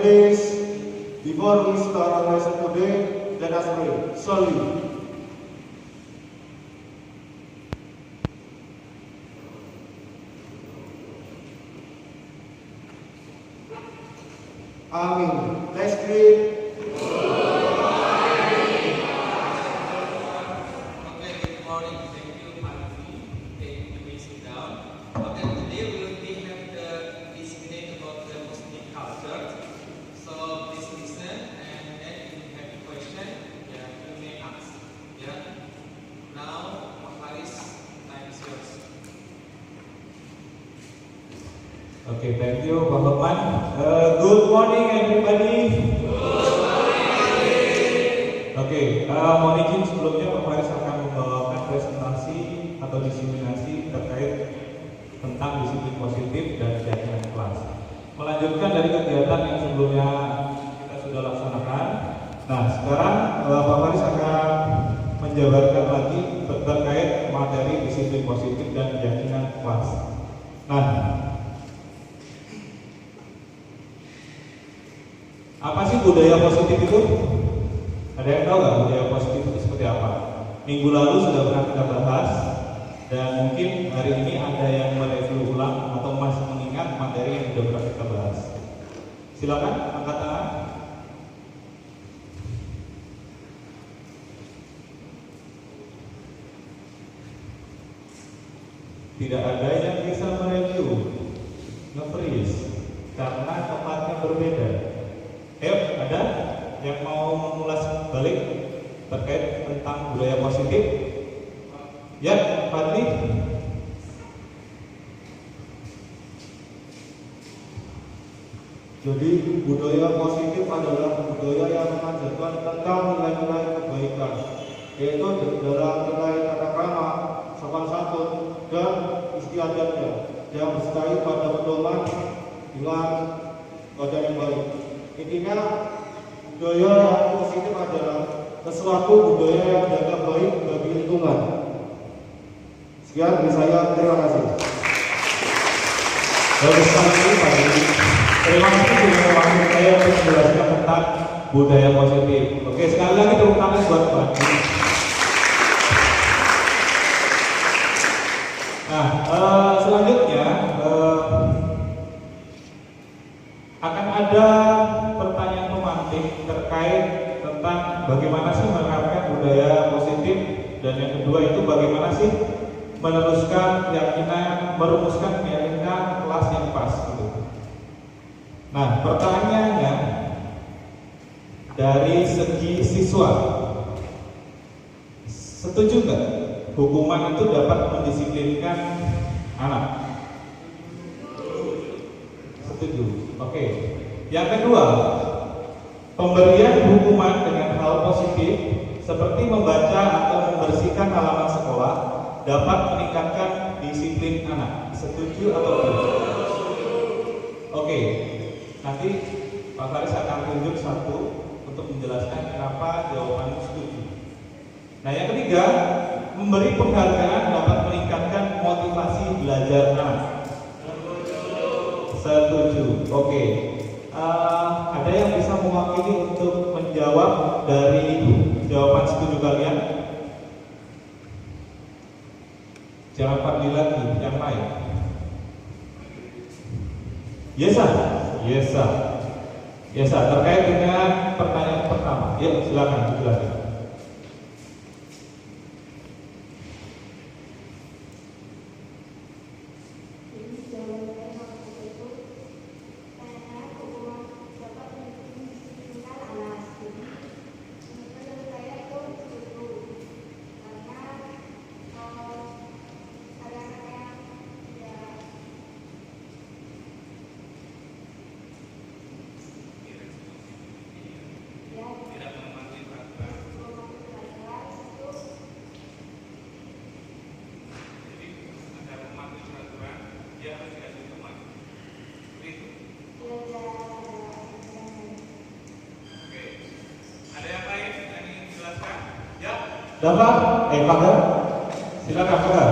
please, before we start our lesson today, let us pray slowly. Amin. Let's pray. Okay, thank you, Pak Hotman. Good morning, everybody. Oke, mohon izin sebelumnya Pak Faris akan membawakan presentasi atau diseminasi terkait tentang disiplin positif dan jaringan kelas. Melanjutkan dari kegiatan yang sebelumnya kita sudah laksanakan. Nah, sekarang Pak Faris akan menjabarkan lagi terkait materi disiplin positif dan jaringan kelas. Nah, apa sih budaya positif itu? Ada yang tahu nggak budaya positif itu seperti apa? Minggu lalu sudah pernah kita bahas, dan mungkin hari ini ada yang mereview ulang atau masih mengingat materi yang sudah pernah kita bahas. Silakan angkat tangan. Tidak ada yang bisa mereview, nge-freeze, karena tempatnya berbeda. Ayo, ada yang mau mengulas balik terkait tentang budaya positif? Ya, Fadli. Jadi budaya positif adalah budaya yang mengajarkan tentang nilai-nilai kebaikan, yaitu dalam nilai tata krama, sopan santun, dan istiadatnya yang bersertai pada pedoman dengan badan yang baik. Intinya budaya yang positif adalah sesuatu budaya yang menjaga baik bagi lingkungan. Sekian dari saya, terima kasih. Bagus sekali Pak Didi. Terima kasih sudah waktu saya untuk menjelaskan tentang budaya positif. Oke, sekali lagi tepuk tangan buat Pak Didi. Nah, selanjutnya akan ada pertanyaan pemantik terkait tentang bagaimana sih menerapkan budaya positif, dan yang kedua itu bagaimana sih meneruskan keyakinan, merumuskan keyakinan kelas yang pas gitu. Nah, pertanyaannya dari segi siswa, setuju nggak hukuman itu dapat mendisiplinkan anak? Setuju. Oke. Yang kedua, pemberian hukuman dengan hal positif seperti membaca atau membersihkan halaman sekolah dapat meningkatkan disiplin anak. Setuju atau tidak? Oke. Nanti Pak Faris akan tunjuk satu untuk menjelaskan kenapa jawabannya setuju. Nah, yang ketiga, memberi penghargaan dapat meningkatkan motivasi belajar anak. Setuju. Oke. Ada yang bisa mewakili untuk menjawab dari jawaban setuju kalian? Jangan Fadli lagi, yang lain. Yesa, Yesa, Yesa. Terkait dengan pertanyaan pertama, ya silakan dijelaskan. Dapat? Pak, silakan Pak.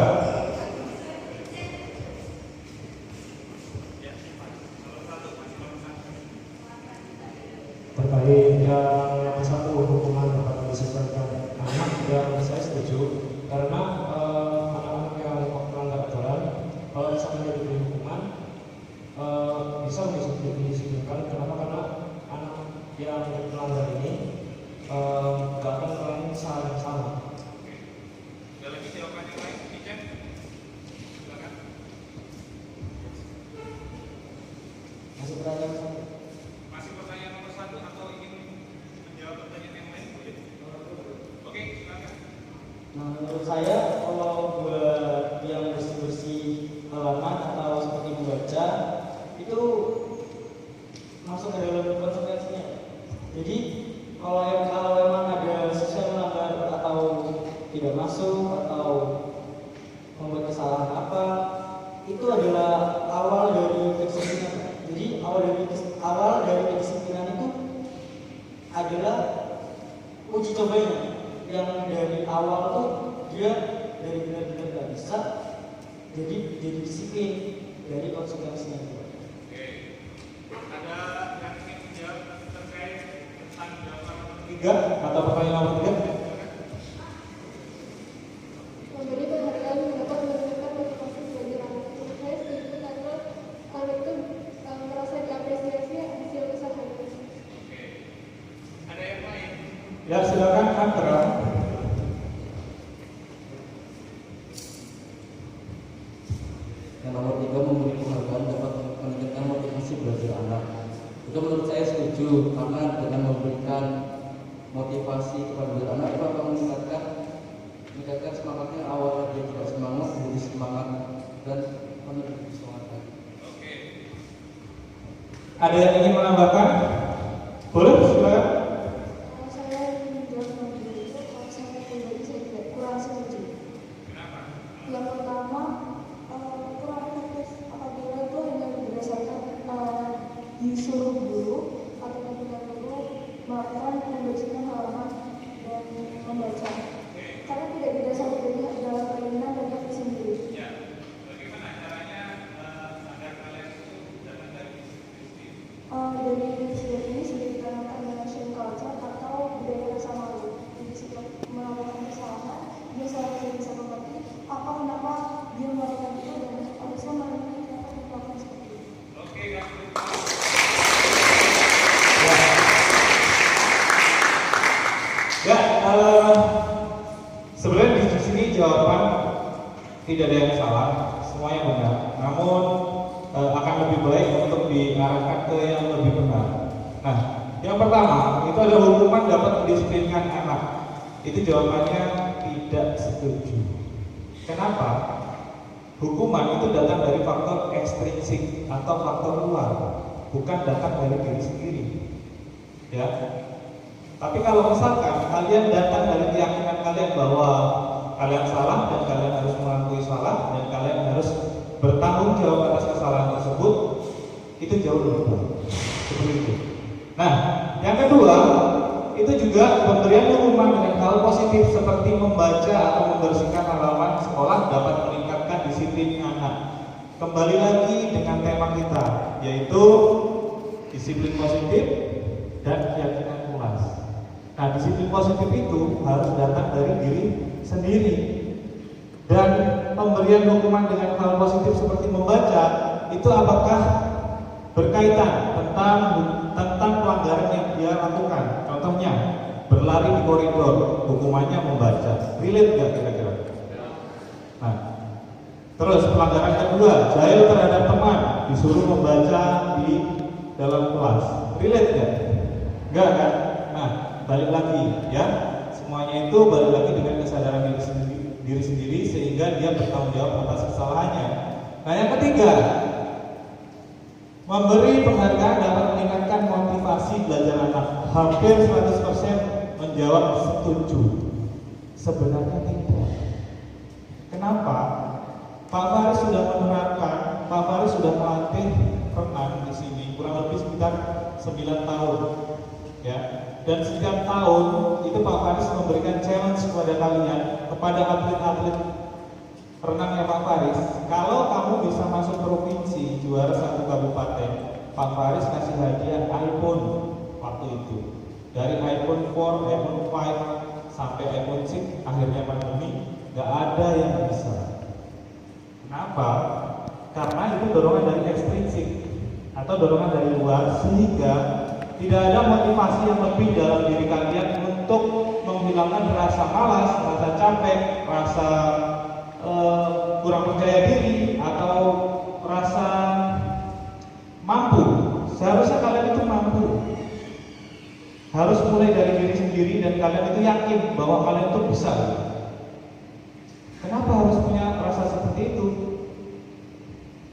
nggak akan mengulangi kesalahan yang sama. Ada lagi jawaban yang lain? Dicek. Silakan. Masih pertanyaan satu. Masih pertanyaan nomor 1 atau ingin menjawab pertanyaan yang lain? Oke, silakan. Nah, menurut saya kalau buat yang bersih-bersih halaman atau seperti membaca itu masuk ke dalam konsekuensinya. Jadi kalau emang ada siswa yang melanggar atau tidak masuk atau membuat kesalahan apa, itu adalah awal dari kedisiplinan. Jadi awal dari kedisiplinan itu adalah uji cobanya, yang dari awal tuh dia dari benar-benar nggak bisa jadi disiplin dari konsekuensinya. Oke. Ada yang ingin menjawab terkait tentang jawaban nomor 3 atau pertanyaan nomor 3? Memberi penghargaan dapat meningkatkan motivasi belajar anak. Saya setuju karena anak itu merasa diapresiasi hasil usahanya. Oke. Ada yang lain? Ya, silakan Andra. Yang nomor 3, memberi penghargaan dapat meningkatkan motivasi belajar anak. Itu menurut saya setuju, karena dengan memberikan motivasi kepada belajar anak itu akan meningkatkan semangatnya. Awalnya dia tidak semangat, jadi semangat dan menjadi semangat lagi. Oke. Ada yang ingin menambahkan? Boleh, silakan. Kalau saya menjawab nomor 2 itu, kalau saya pribadi saya tidak kurang setuju. Kenapa? Yang pertama, kurang efektif apabila itu hanya berdasarkan disuruh guru atau ketika guru melakukan membersihkan halaman dan membaca. Karena tidak didasari dari dalam keinginan dan hati sendiri. Ya. Bagaimana caranya agar kalian itu datang dari disiplin? Dari sejak ini sudah ditanamkan dengan shame culture atau budaya rasa malu. Jadi setiap melakukan kesalahan, dia seharusnya bisa mengerti apa kenapa dia melakukan itu dan harusnya mengerti kenapa dia melakukan seperti itu. Oke, guys. Ya, sebenarnya di sini jawaban tidak ada yang salah, semuanya benar. Namun akan lebih baik untuk diarahkan ke yang lebih benar. Nah, yang pertama itu ada hukuman dapat mendisiplinkan anak. Itu jawabannya tidak setuju. Kenapa? Hukuman itu datang dari faktor ekstrinsik atau faktor luar, bukan datang dari diri sendiri. Ya. Tapi kalau misalkan kalian datang dari keyakinan kalian bahwa kalian salah dan kalian harus mengakui salah dan kalian harus bertanggung jawab atas kesalahan tersebut, itu jauh lebih baik. Seperti itu. Nah, yang kedua, itu juga pemberian hukuman dengan hal positif seperti membaca atau membersihkan halaman sekolah dapat meningkatkan disiplin anak. Kembali lagi dengan tema kita, yaitu disiplin positif dan keyakinan pulas. Nah, disiplin positif itu harus datang dari diri sendiri. Dan pemberian hukuman dengan hal positif seperti membaca itu apakah berkaitan tentang pelanggaran yang dia lakukan? Contohnya, berlari di koridor, hukumannya membaca. Relate nggak kira-kira? Nah, terus pelanggaran kedua, jahil terhadap teman, disuruh membaca di dalam kelas. Relate nggak? Nggak kan? Nah, balik lagi ya, semuanya itu balik lagi dengan kesadaran diri sendiri sehingga dia bertanggung jawab atas kesalahannya. Nah, yang ketiga, memberi penghargaan dapat meningkatkan motivasi belajar anak. Hampir 100% menjawab setuju. Sebenarnya tidak. Kenapa? Pak Faris sudah menerapkan, Pak Faris sudah melatih renang di sini kurang lebih sekitar 9 tahun. Ya. Dan setiap tahun itu Pak Faris memberikan challenge kepada kalian, kepada atlet-atlet renangnya Pak Faris. Kalau kamu bisa masuk provinsi juara satu kabupaten, Pak Faris kasih hadiah iPhone waktu itu. Dari iPhone 4, iPhone 5 sampai iPhone 6, akhirnya pandemi, nggak ada yang bisa. Kenapa? Karena itu dorongan dari ekstrinsik atau dorongan dari luar, sehingga tidak ada motivasi yang lebih dalam diri kalian untuk menghilangkan rasa malas, rasa capek, rasa kurang percaya diri, atau rasa mampu. Seharusnya kalian itu mampu. Harus mulai dari diri sendiri dan kalian itu yakin bahwa kalian itu bisa. Kenapa harus punya rasa seperti itu?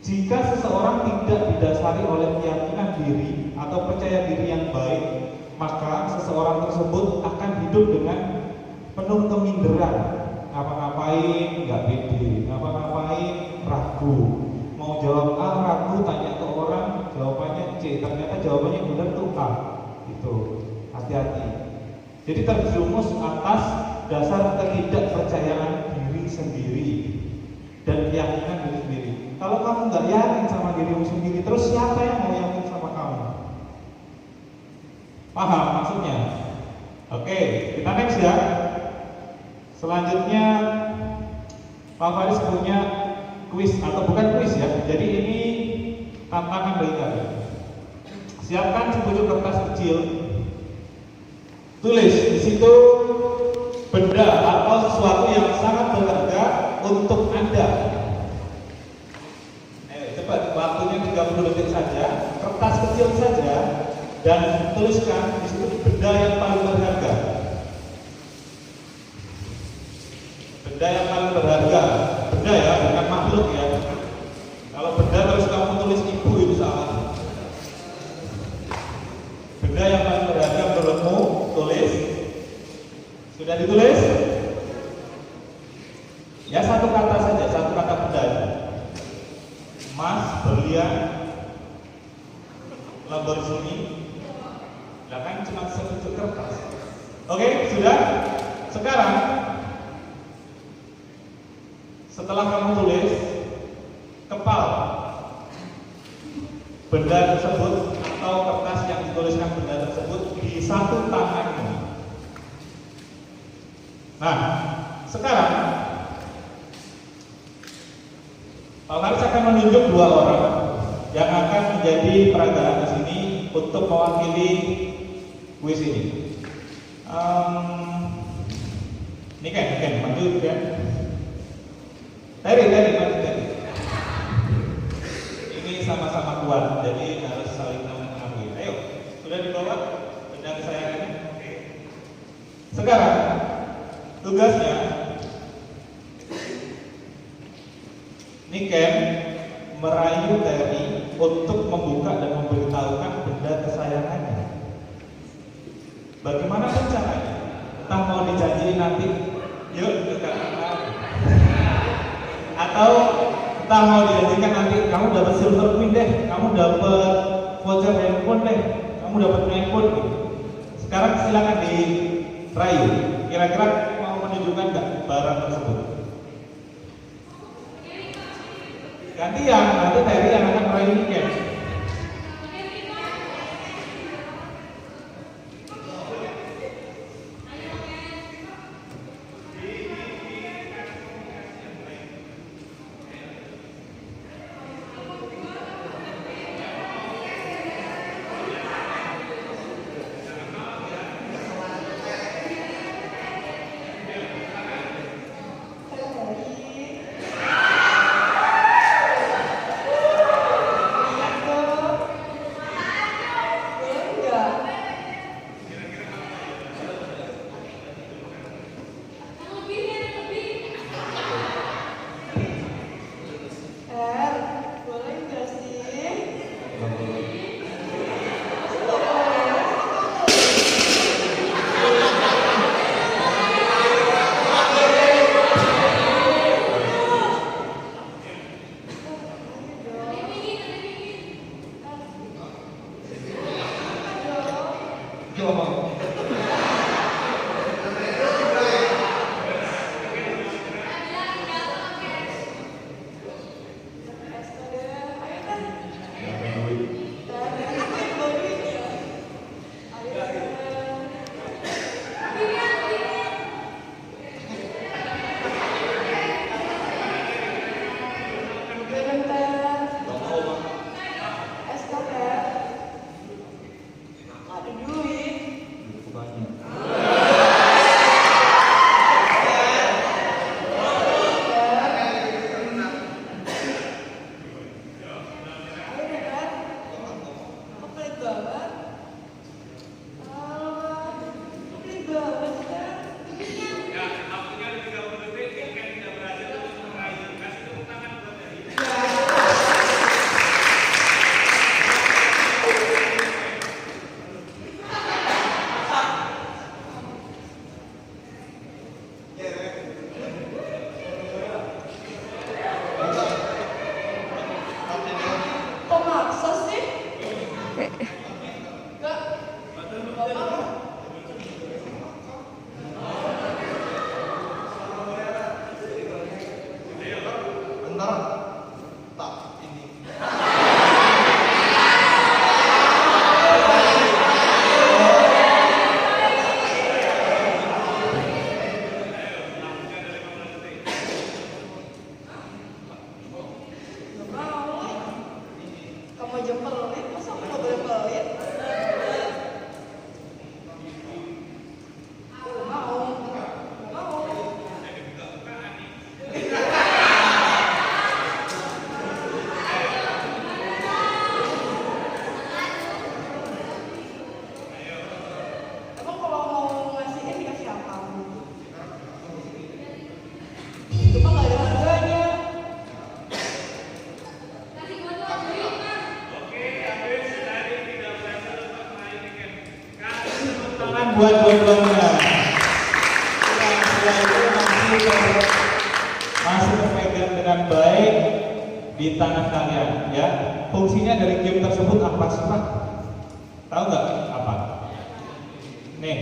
Jika seseorang tidak didasari oleh keyakinan diri atau percaya diri yang baik, maka seseorang tersebut akan hidup dengan penuh keminderan. Ngapa-ngapain nggak pede, ngapa-ngapain ragu. Mau jawab A ragu, tanya ke orang jawabannya C, ternyata jawabannya benar tuh A. Itu hati-hati. Jadi terjerumus atas dasar ketidakpercayaan diri sendiri dan keyakinan diri sendiri. Kalau kamu nggak yakin sama dirimu sendiri, terus siapa yang mau yakin sama kamu? Paham maksudnya? Oke, kita next ya. Selanjutnya Pak Faris punya kuis, atau bukan kuis ya. Jadi ini tantangan bagi kalian. Siapkan sepucuk kertas kecil. Tulis di situ benda atau sesuatu yang sangat berharga untuk Anda. Cepat, waktunya 30 detik saja, kertas kecil saja, dan tuliskan di situ benda yang paling berharga. Benda yang paling berharga, benda ya, bukan makhluk ya. Kalau benda terus kamu tulis ibu itu salah. Benda yang paling berharga menurutmu, tulis. Sudah ditulis? Ya satu kata saja, satu kata benda. Emas, berlian, Lamborghini. Lah kan cuma sepucuk kertas. Oke, sudah? Sekarang setelah kamu tulis, kepal benda tersebut atau kertas yang dituliskan benda tersebut di satu tanganmu. Nah, sekarang Pak Faris akan menunjuk dua orang yang akan menjadi peragaan di sini untuk mewakili kuis ini. Ini kan maju kan? Dari maju dari. Ini sama-sama kuat, jadi harus saling mengakui. Ayo, sudah dibawa benda kesayangannya? Oke. Sekarang tugasnya Niken merayu Terry untuk membuka dan memberitahukan benda kesayangannya. Bagaimana caranya? Entah mau dijanjiin nanti, yuk ke atau entah mau dijanjikan nanti kamu dapat silver coin deh, kamu dapat voucher handphone deh, kamu dapat handphone gitu. Sekarang silakan dirayu. Kira-kira mau menunjukkan nggak barang tersebut? Gantian, nanti Terry yang akan merayu Niken. di tangan kalian, ya. Fungsinya dari game tersebut apa sih, Pak? Tahu nggak apa? Nih,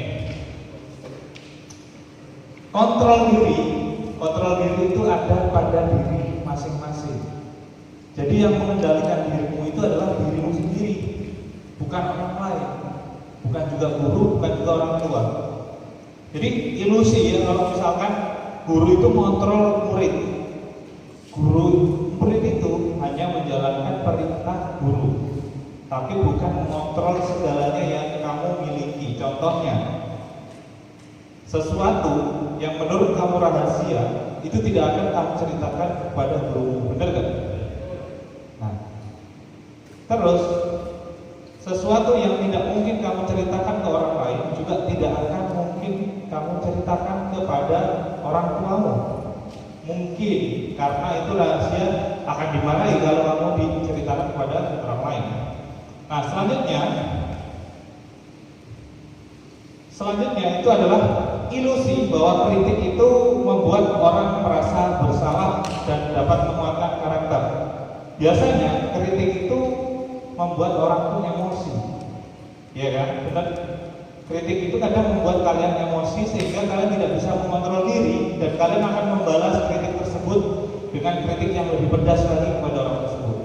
kontrol diri itu ada pada diri masing-masing. Jadi yang mengendalikan dirimu itu adalah dirimu sendiri, bukan orang lain, bukan juga guru, bukan juga orang tua. Jadi ilusi ya, kalau misalkan guru itu mengontrol murid, murid itu hanya menjalankan perintah guru, tapi bukan mengontrol segalanya yang kamu miliki. Contohnya, sesuatu yang menurut kamu rahasia itu tidak akan kamu ceritakan kepada gurumu, benar kan? Nah, terus sesuatu yang tidak mungkin kamu ceritakan ke orang lain juga tidak akan mungkin kamu ceritakan kepada orang tuamu. Mungkin karena itu rahasia akan dimarahi kalau kamu diceritakan kepada orang lain. Nah, selanjutnya itu adalah ilusi bahwa kritik itu membuat orang merasa bersalah dan dapat menguatkan karakter. Biasanya kritik itu membuat orang tuh emosi, ya kan? Benar. Kritik itu kadang membuat kalian emosi sehingga kalian tidak bisa mengontrol diri dan kalian akan membalas kritik tersebut dengan kritik yang lebih pedas lagi kepada orang tersebut.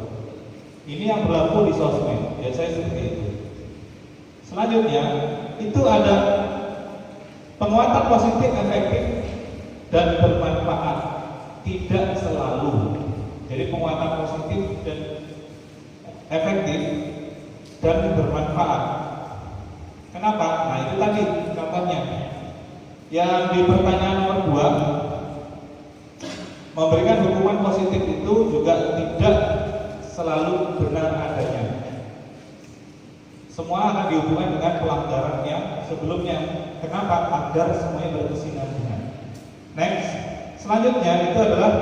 Ini yang berlaku di sosmed, biasanya seperti itu. Selanjutnya itu ada penguatan positif efektif dan bermanfaat, tidak selalu. Jadi penguatan positif dan efektif dan bermanfaat. Kenapa? Nah, itu tadi contohnya. Yang di pertanyaan nomor 2, memberikan hukuman positif itu juga tidak selalu benar adanya. Semua akan dihubungkan dengan pelanggaran yang sebelumnya. Kenapa? Agar semuanya berkesinambungan. Next, selanjutnya itu adalah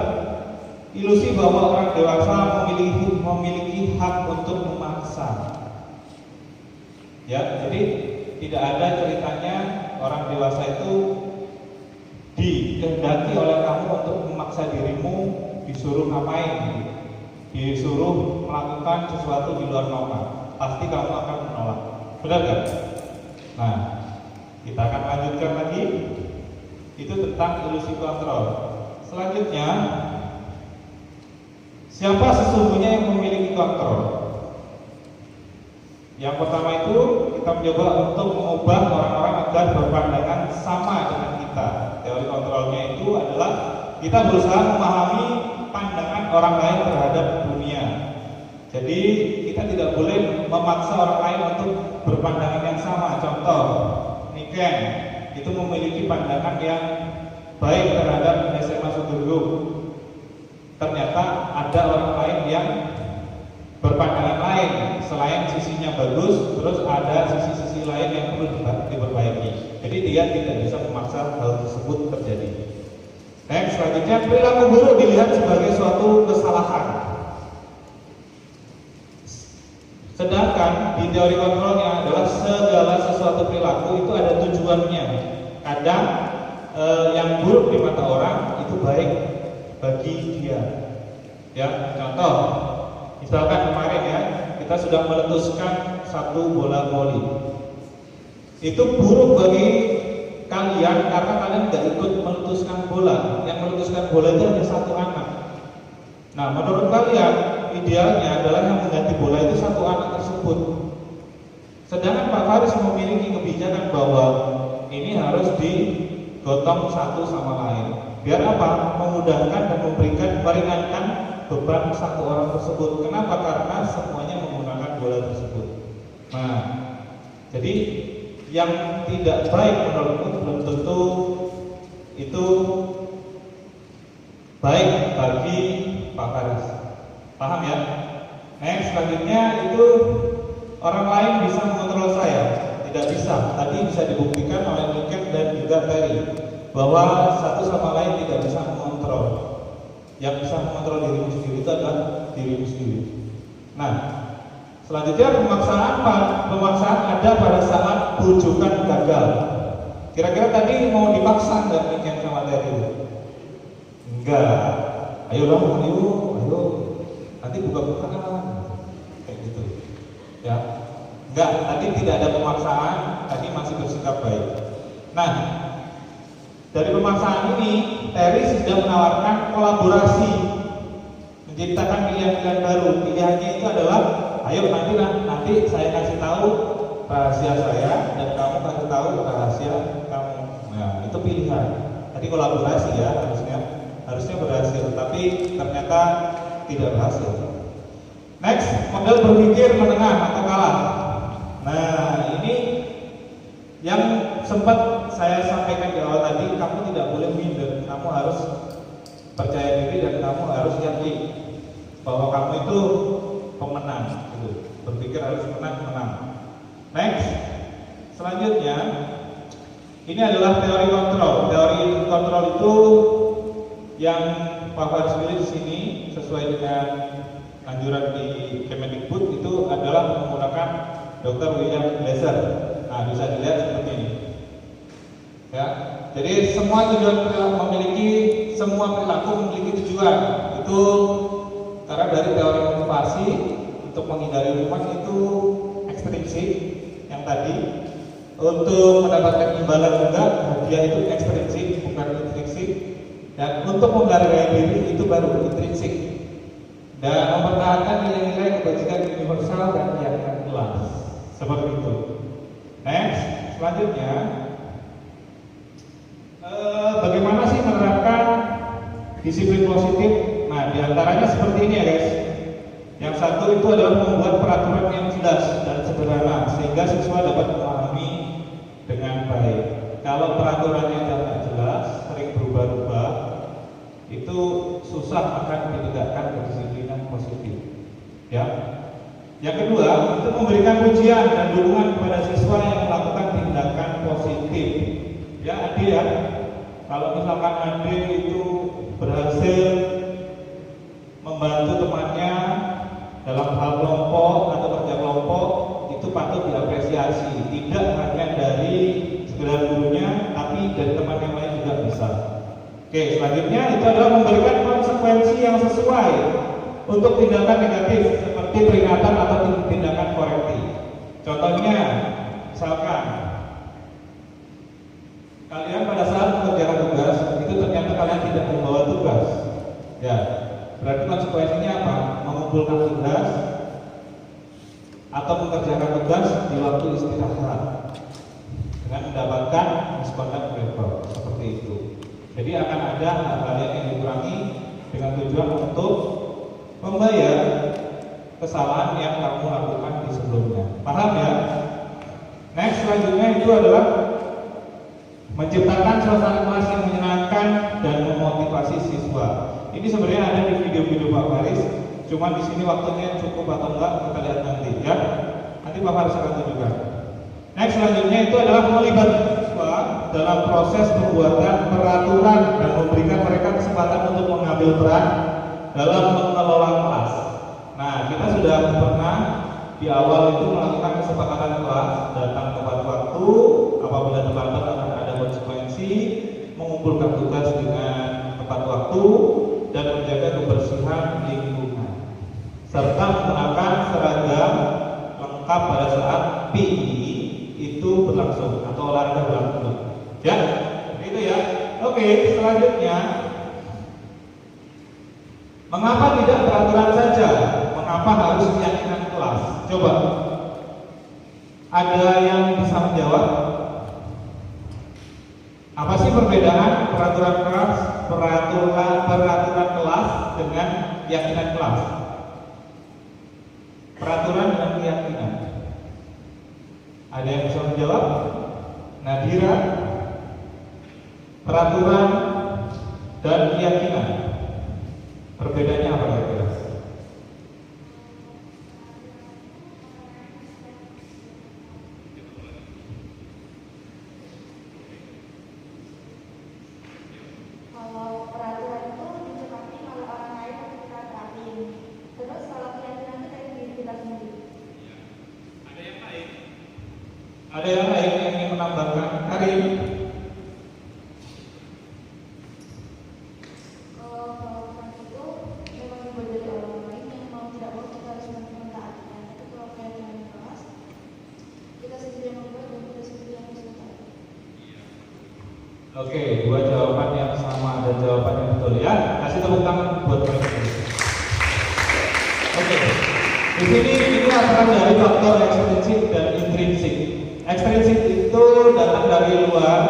ilusi bahwa orang dewasa memiliki hak untuk memaksa. Ya, jadi tidak ada ceritanya orang dewasa itu dikehendaki oleh kamu untuk memaksa dirimu, disuruh ngapain, disuruh melakukan sesuatu di luar norma. Pasti kamu akan menolak. Benar kan? Nah, kita akan lanjutkan lagi. Itu tentang ilusi kontrol. Selanjutnya, siapa sesungguhnya yang memiliki kontrol? Yang pertama itu kita mencoba untuk mengubah orang-orang agar berpandangan sama dengan kita. Teori kontrolnya itu adalah kita berusaha memahami pandangan orang lain terhadap dunia. Jadi kita tidak boleh memaksa orang lain untuk berpandangan yang sama. Contoh, Niken itu memiliki pandangan yang baik terhadap SMA Sudurgo. Ternyata ada orang lain yang berpandangan lain, selain sisinya bagus, terus ada sisi-sisi lain yang perlu diperbaiki. Jadi dia tidak bisa memaksa hal tersebut terjadi. Next, selanjutnya perilaku buruk dilihat sebagai suatu kesalahan. Sedangkan di teori kontrolnya adalah segala sesuatu perilaku itu ada tujuannya. Kadang yang buruk di mata orang itu baik bagi dia. Ya, contoh, misalkan kemarin ya, kita sudah meletuskan satu bola voli. Itu buruk bagi kalian karena kalian tidak ikut meletuskan bola. Yang meletuskan bola itu hanya satu anak. Nah, menurut kalian idealnya adalah yang mengganti bola itu satu anak tersebut. Sedangkan Pak Faris memiliki kebijakan bahwa ini harus digotong satu sama lain. Biar apa? Memudahkan dan meringankan beban satu orang tersebut. Kenapa? Karena semuanya menggunakan bola tersebut. Nah, jadi yang tidak baik menurutku belum tentu itu baik bagi Pak Faris. Paham ya? Next, selanjutnya itu orang lain bisa mengontrol saya. Tidak bisa. Tadi bisa dibuktikan oleh Niken dan juga Ferry bahwa satu sama lain tidak bisa mengontrol. Yang bisa mengontrol dirimu sendiri itu adalah dirimu sendiri. Nah, selanjutnya pemaksaan ada pada saat bujukan gagal. Kira-kira tadi mau dipaksa nggak Niken sama Ferry? Enggak. Ayo kayak gitu. Ya, enggak, tadi tidak ada pemaksaan, tadi masih bersikap baik. Nah, dari pemaksaan ini, Terry sudah menawarkan kolaborasi, menciptakan pilihan-pilihan baru. Pilihannya itu adalah, ayo nanti saya kasih tahu rahasia saya dan kamu kasih tahu rahasia kamu. Nah, itu pilihan. Tadi kolaborasi ya, harusnya berhasil, tapi ternyata tidak berhasil. Next, model berpikir menengah atau kalah. Nah, ini yang sempat saya sampaikan di awal tadi, kamu tidak boleh minder, kamu harus percaya diri dan kamu harus yakin bahwa kamu itu pemenang. Gitu. Berpikir harus menang. Next, selanjutnya ini adalah teori kontrol. Teori kontrol itu yang Pak Faris pilih di sini sesuai dengan anjuran di Kemendikbud itu adalah menggunakan Dr. William Glasser. Nah, bisa dilihat seperti ini. Ya, jadi semua perilaku memiliki tujuan. Itu karena dari teori motivasi untuk menghindari hukuman itu ekstrinsik yang tadi. Untuk mendapatkan imbalan juga hadiah itu ekstrinsik bukan intrinsik. Dan untuk menghargai diri itu baru intrinsik. Dan mempertahankan nilai-nilai kebajikan universal dan keyakinan kelas. Seperti itu. Next, selanjutnya bagaimana sih menerapkan disiplin positif? Nah, diantaranya seperti ini ya guys. Yang satu itu adalah membuat peraturan yang jelas dan sederhana sehingga siswa dapat memahami dengan baik. Kalau peraturannya tidak jelas, sering berubah-ubah, itu susah akan ditegakkan kedisiplinan positif. Ya. Yang kedua, itu memberikan pujian dan dukungan kepada siswa yang melakukan tindakan positif. Ya, adik ya. Kalau misalkan adik itu berhasil membantu temannya dalam hal kelompok atau kerja kelompok, itu patut diapresiasi. Tidak hanya dari sekedar gurunya, tapi dari teman yang lain juga bisa. Oke, selanjutnya itu adalah memberikan konsekuensi yang sesuai untuk tindakan negatif seperti peringatan atau tindakan korektif. Contohnya, misalkan kalian pada saat mengerjakan tugas itu ternyata kalian tidak membawa tugas, ya berarti konsekuensinya apa? Mengumpulkan tugas atau mengerjakan tugas di waktu istirahat dengan mendapatkan misconduct waiver seperti itu. Jadi akan ada hal-hal yang dikurangi dengan tujuan untuk membayar kesalahan yang kamu lakukan di sebelumnya. Paham ya? Next, selanjutnya itu adalah menciptakan suasana kelas yang menyenangkan dan memotivasi siswa. Ini sebenarnya ada di video-video Pak Faris. Cuma di sini waktunya cukup atau enggak kita lihat nanti ya. Nanti Pak Faris akan tunjukkan. Next, selanjutnya itu adalah melibatkan siswa dalam proses pembuatan peraturan dan memberikan mereka kesempatan untuk mengambil peran dalam mengelola kelas. Nah, kita sudah pernah di awal itu melakukan kesepakatan kelas, datang tepat waktu, apabila terlambat akan ada konsekuensi, mengumpulkan tugas dengan tepat waktu, dan menjaga kebersihan lingkungan, serta menggunakan seragam lengkap pada saat PI itu berlangsung atau olahraga berlangsung. Ya, itu ya. Oke, selanjutnya, mengapa tidak peraturan saja? Mengapa harus keyakinan kelas? Coba, ada yang bisa menjawab? Apa sih perbedaan peraturan kelas, peraturan kelas dengan keyakinan kelas? Peraturan dengan keyakinan. Ada yang bisa menjawab? Nadira, peraturan dan keyakinan. Perbedaannya apa kira-kira? Kalau peraturan itu disepakati oleh orang lain untuk kita terapin. Terus kalau keyakinan itu dari diri kita sendiri. Ada yang lain yang ingin menambahkan? Karim? Kalau peraturan itu memang dibuat dari orang lain yang mau tidak mau kita harus mentaatikan. ada jawaban yang betul ya. Kasih tepuk tangan buat mereka. Oke. Di sini ini asalkan dari faktor ekstrinsik dan intrinsik. Ekstrinsik itu datang dari luar,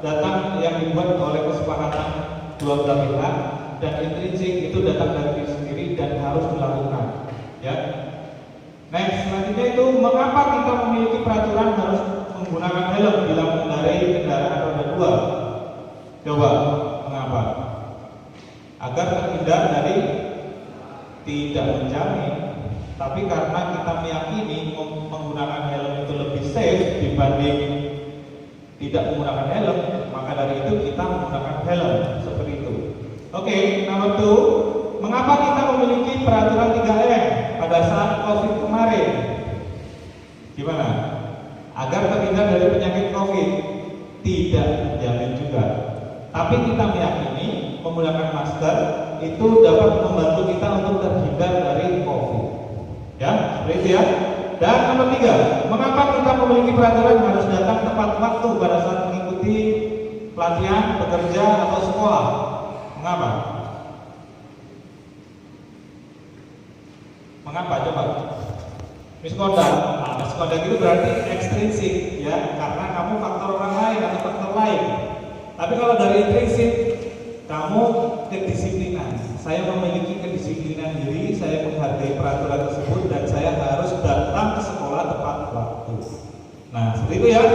datang yang dibuat oleh kesepakatan dua belah pihak, dan intrinsik itu datang dari diri sendiri dan harus dilakukan. Ya. Next, selanjutnya itu mengapa kita memiliki peraturan harus menggunakan helm bila mengendarai kendaraan roda 2? Coba, mengapa? Agar terhindar dari tidak menjamin, tapi karena kita meyakini menggunakan helm itu lebih safe dibanding tidak menggunakan helm, maka dari itu kita menggunakan helm seperti itu. Oke, nomor 2, mengapa kita memiliki peraturan 3M pada saat COVID kemarin? Gimana? Agar terhindar dari penyakit COVID. Tidak menjamin juga, tapi kita meyakini menggunakan masker itu dapat membantu kita untuk terhindar dari COVID. Ya, seperti itu ya. Dan nomor 3, mengapa kita memiliki peraturan harus datang tepat waktu pada saat mengikuti pelatihan, bekerja, atau sekolah? Mengapa? Mengapa? Coba. Misconduct. Nah, misconduct itu berarti ekstrinsik ya, karena kamu faktor orang lain atau faktor lain. Tapi kalau dari intrinsik, kamu kedisiplinan. Saya memiliki kedisiplinan diri, saya menghargai peraturan tersebut, dan saya harus datang ke sekolah tepat waktu. Nah, seperti itu ya.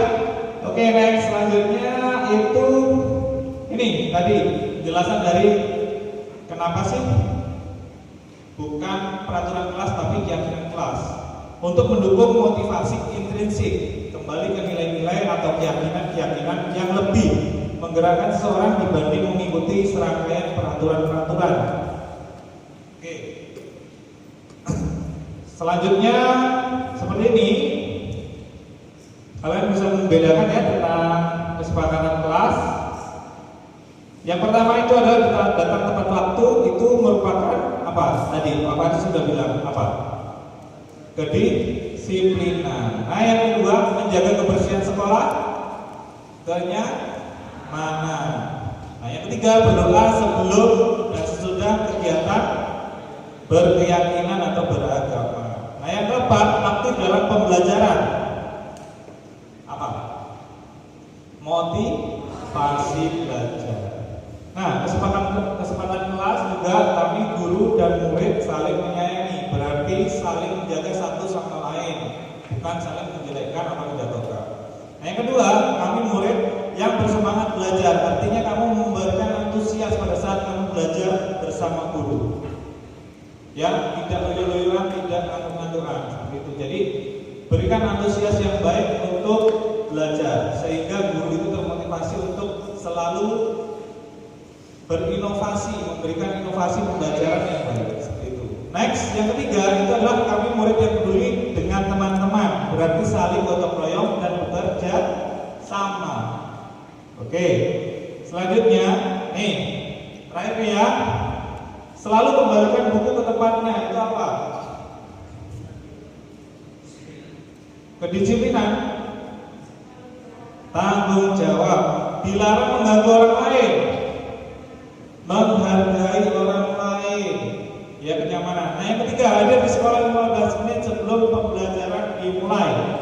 Oke, next, selanjutnya itu ini tadi penjelasan dari kenapa sih bukan peraturan kelas tapi keyakinan kelas, untuk mendukung motivasi intrinsik, kembali ke nilai-nilai atau keyakinan-keyakinan yang lebih menggerakkan seseorang dibanding mengikuti serangkaian peraturan-peraturan. Oke. Selanjutnya seperti ini, kalian bisa membedakan ya tentang kesepakatan kelas. Yang pertama itu adalah datang tepat waktu, itu merupakan apa? Tadi Pak Fadis sudah bilang apa? Kedisiplinan. Nah, yang kedua, menjaga kebersihan sekolah, kenyamanan. Nah, yang ketiga, berdoa sebelum dan sesudah kegiatan berkeyakinan atau beragama. Nah, yang keempat, aktif dalam pembelajaran. Apa? Motivasi belajar. Nah, kesempatan kelas juga kami guru dan murid saling menyayangi, berarti saling menjaga satu sama lain, bukan saling menjelekkan atau menjatuhkan. Nah, yang kedua, kami murid yang bersemangat belajar, artinya kamu memberikan antusias pada saat kamu belajar bersama guru. Ya, tidak loyo-loyoan, tidak ngantuk-ngantukan, seperti itu. Jadi, berikan antusias yang baik untuk belajar, sehingga guru itu termotivasi untuk selalu berinovasi, memberikan inovasi pembelajaran yang baik, seperti itu. Next, yang ketiga itu adalah kami murid yang peduli dengan teman-teman, berarti saling gotong royong dan bekerja sama. Oke, selanjutnya nih, terakhir ya, selalu kembalikan buku ke tempatnya. Itu apa? Kedisiplinan, tanggung jawab, dilarang mengganggu orang lain, menghargai orang lain, ya, kenyamanan. Nah, yang ketiga, hadir di sekolah 15 menit sebelum pembelajaran dimulai,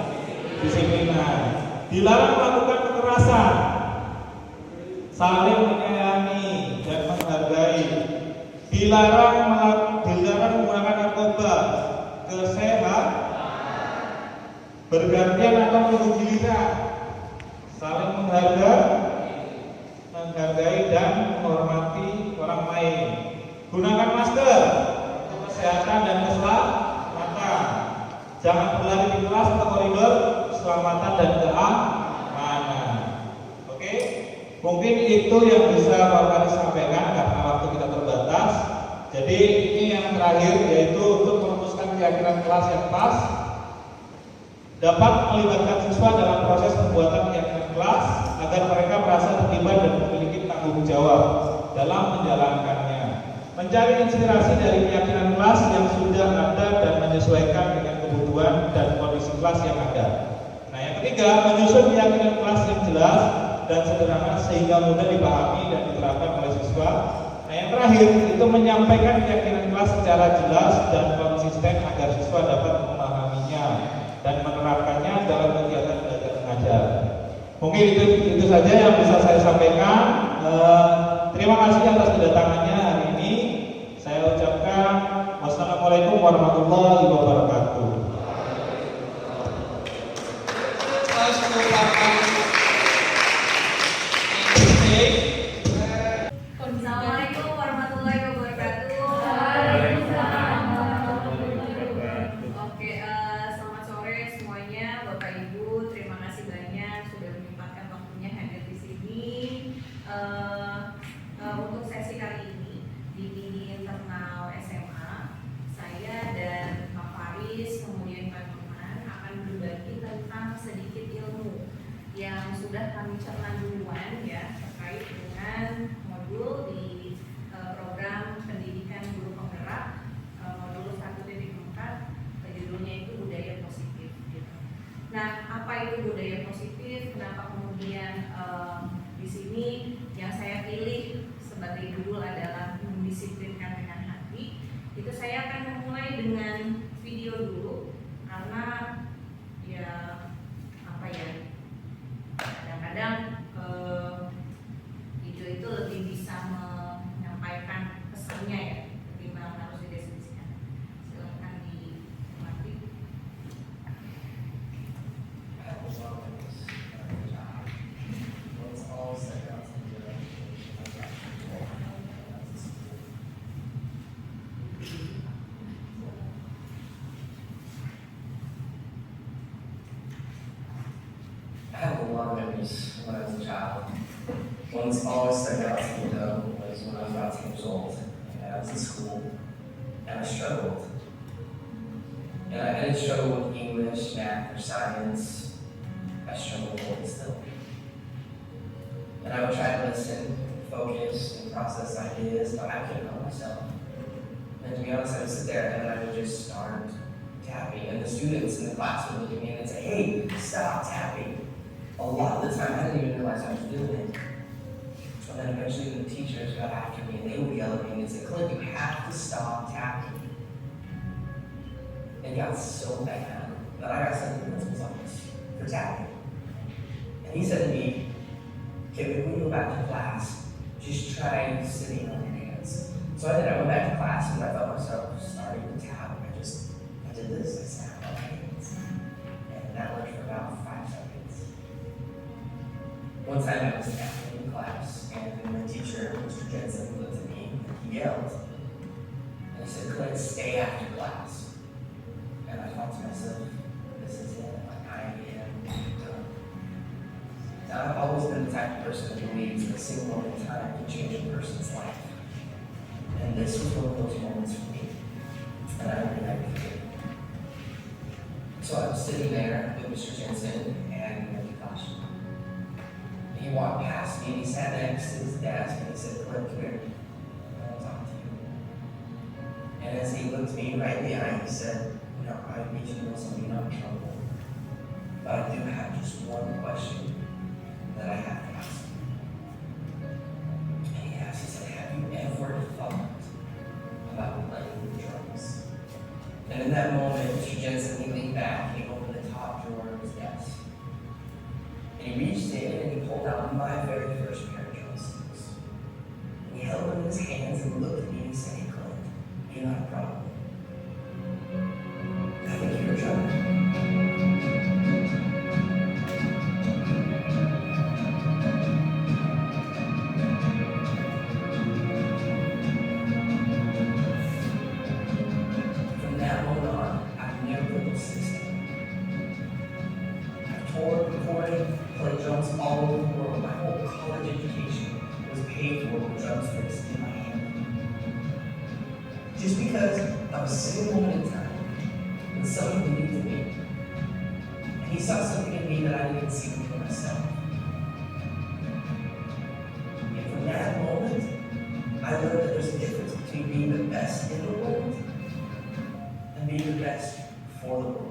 disiplinan. Dilarang melakukan kekerasan, saling menyayangi dan menghargai. Dilarang menggunakan narkoba, kesehatan, bergantian atau menunggu giliran, saling menghargai dan menghormati orang lain. Gunakan masker untuk kesehatan dan keselamatan. Jangan berlari di kelas atau koridor, keselamatan dan keamanan. Oke, mungkin itu yang bisa Pak Fadis sampaikan karena waktu kita terbatas. Jadi ini yang terakhir, yaitu untuk merumuskan keyakinan kelas yang pas, dapat melibatkan siswa dalam proses pembuatan keyakinan kelas agar mereka merasa terlibat dan memiliki tanggung jawab dalam menjalankannya. Mencari inspirasi dari keyakinan kelas yang sudah ada dan menyesuaikan dengan kebutuhan dan kondisi kelas yang ada. Nah, yang ketiga, menyusun keyakinan kelas yang jelas dan sederhana sehingga mudah dipahami dan diterapkan oleh siswa. Nah, yang terakhir itu menyampaikan keyakinan kelas secara jelas dan konsisten agar siswa dapat memahaminya dan menerapkannya dalam kegiatan belajar mengajar. Mungkin itu saja yang bisa saya sampaikan. Terima kasih atas kedatangannya hari ini. Saya ucapkan wassalamualaikum warahmatullahi wabarakatuh. Assalamualaikum warahmatullahi wabarakatuh. Oke, selamat sore semuanya, Bapak Ibu. Terima kasih banyak sudah menyempatkan waktunya hadir di sini. Untuk sesi kali ini di internal SMA, saya dan Pak Faris kemudian Pak Norman akan berbagi tentang sedikit ilmu yang sudah kami cerna duluan ya terkait dengan modul di program pendidikan guru penggerak modul 1.4, judulnya itu budaya positif gitu. Nah, apa itu budaya positif? Kenapa kemudian di sini yang saya pilih sebagai judul adalah mendisiplinkan dengan hati? Itu saya akan memulai dengan video dulu karena ya apa ya, kadang-kadang video itu lebih bisa menyampaikan pesannya ya ketimbang harus dideskripsikan. Silakan dinikmati. I have a lot of memories when I was a child. One that's always stuck out to me though was when I was about 10 years old and I was in school and I struggled. And I didn't struggle with English, math, or science. I struggled with it still. And I would try to listen, focus, and process ideas, but I couldn't help myself. And to be honest, I would sit there and I would just start tapping. And the students in the class would look at me and say, "Hey, stop tapping." A lot of the time, I didn't even realize I was doing it. And then eventually the teachers got after me and they would yell at me and say, "Clint, you have to stop tapping." It got so bad that I got sent to the principal's office for tapping. And he said to me, "Okay, when you go back to class, just try sitting on your hands." So I did. I went back to class and I felt myself starting to tap. I did this, I sat on my hands. And that worked for about 5 seconds. One time I was tapping in class and the teacher, Mr. Jensen, looked at me and he yelled. And he said, "Clint, stay after class." And I thought to myself, this is it, like I am done. Now, I've always been the type of person who believes that a single moment in time can change a person's life. And this was one of those moments for me. And I really like it. So I was sitting there with Mr. Jensen and the classroom. And he walked past me and he sat next to his desk and he said, "Clint, come here. I want to talk to you." And as he looked me right in the eye, he said, "You know, I need you to know something, you're not in trouble. But I do have just one question that I have to ask you." And he asked, he said, "Have you ever thought about playing the drums?" And in that moment, Mr. Jensen, he leaned back and he opened the top drawer of his desk. And he reached in and he pulled out my very first pair of drumsticks. And he held them in his hands and looked at me and he said, "Hey, Clint, you're not a problem. I think you're a drummer." From that moment on, I've never put those sticks down. I've toured, recorded, played drums all over the world. My whole college education was paid for with drumsticks in my hand. Just because of a single moment in time, when someone believed in me, and he saw something in me that I didn't see for myself. And from that moment, I learned that there's a difference between being the best in the world and being the best for the world.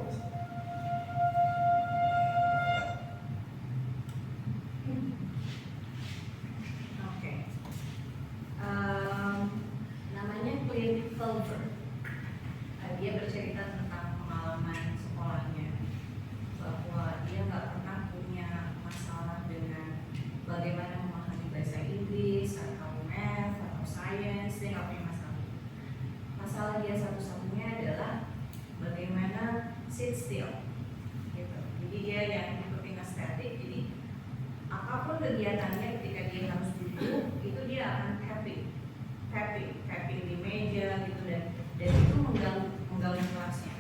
dia akan tapping di meja gitu, dan itu mengganggu kelasnya.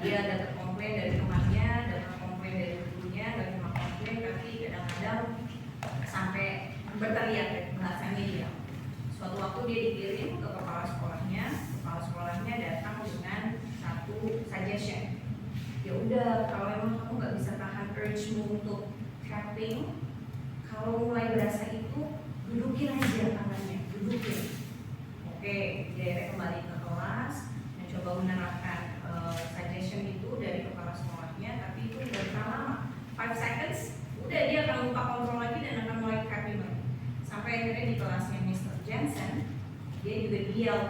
Dia dapat komplain dari temannya, dapat komplain dari gurunya, nggak cuma komplain tapi kadang-kadang sampai berteriak ya, bahasanya dia. Suatu waktu dia dikirim ke kepala sekolahnya datang dengan satu suggestion. Ya udah, kalau memang kamu nggak bisa tahan urge-mu untuk tapping, kalau mulai berasa itu dudukin aja tangannya, dudukin. Oke, dia kembali ke kelas, mencoba menerapkan suggestion itu dari kepala sekolahnya, tapi itu udah terlalu lama, 5 seconds, udah dia akan lupa kontrol lagi dan akan mulai tapping lagi. Sampai akhirnya di kelasnya Mr. Jensen, dia juga yell,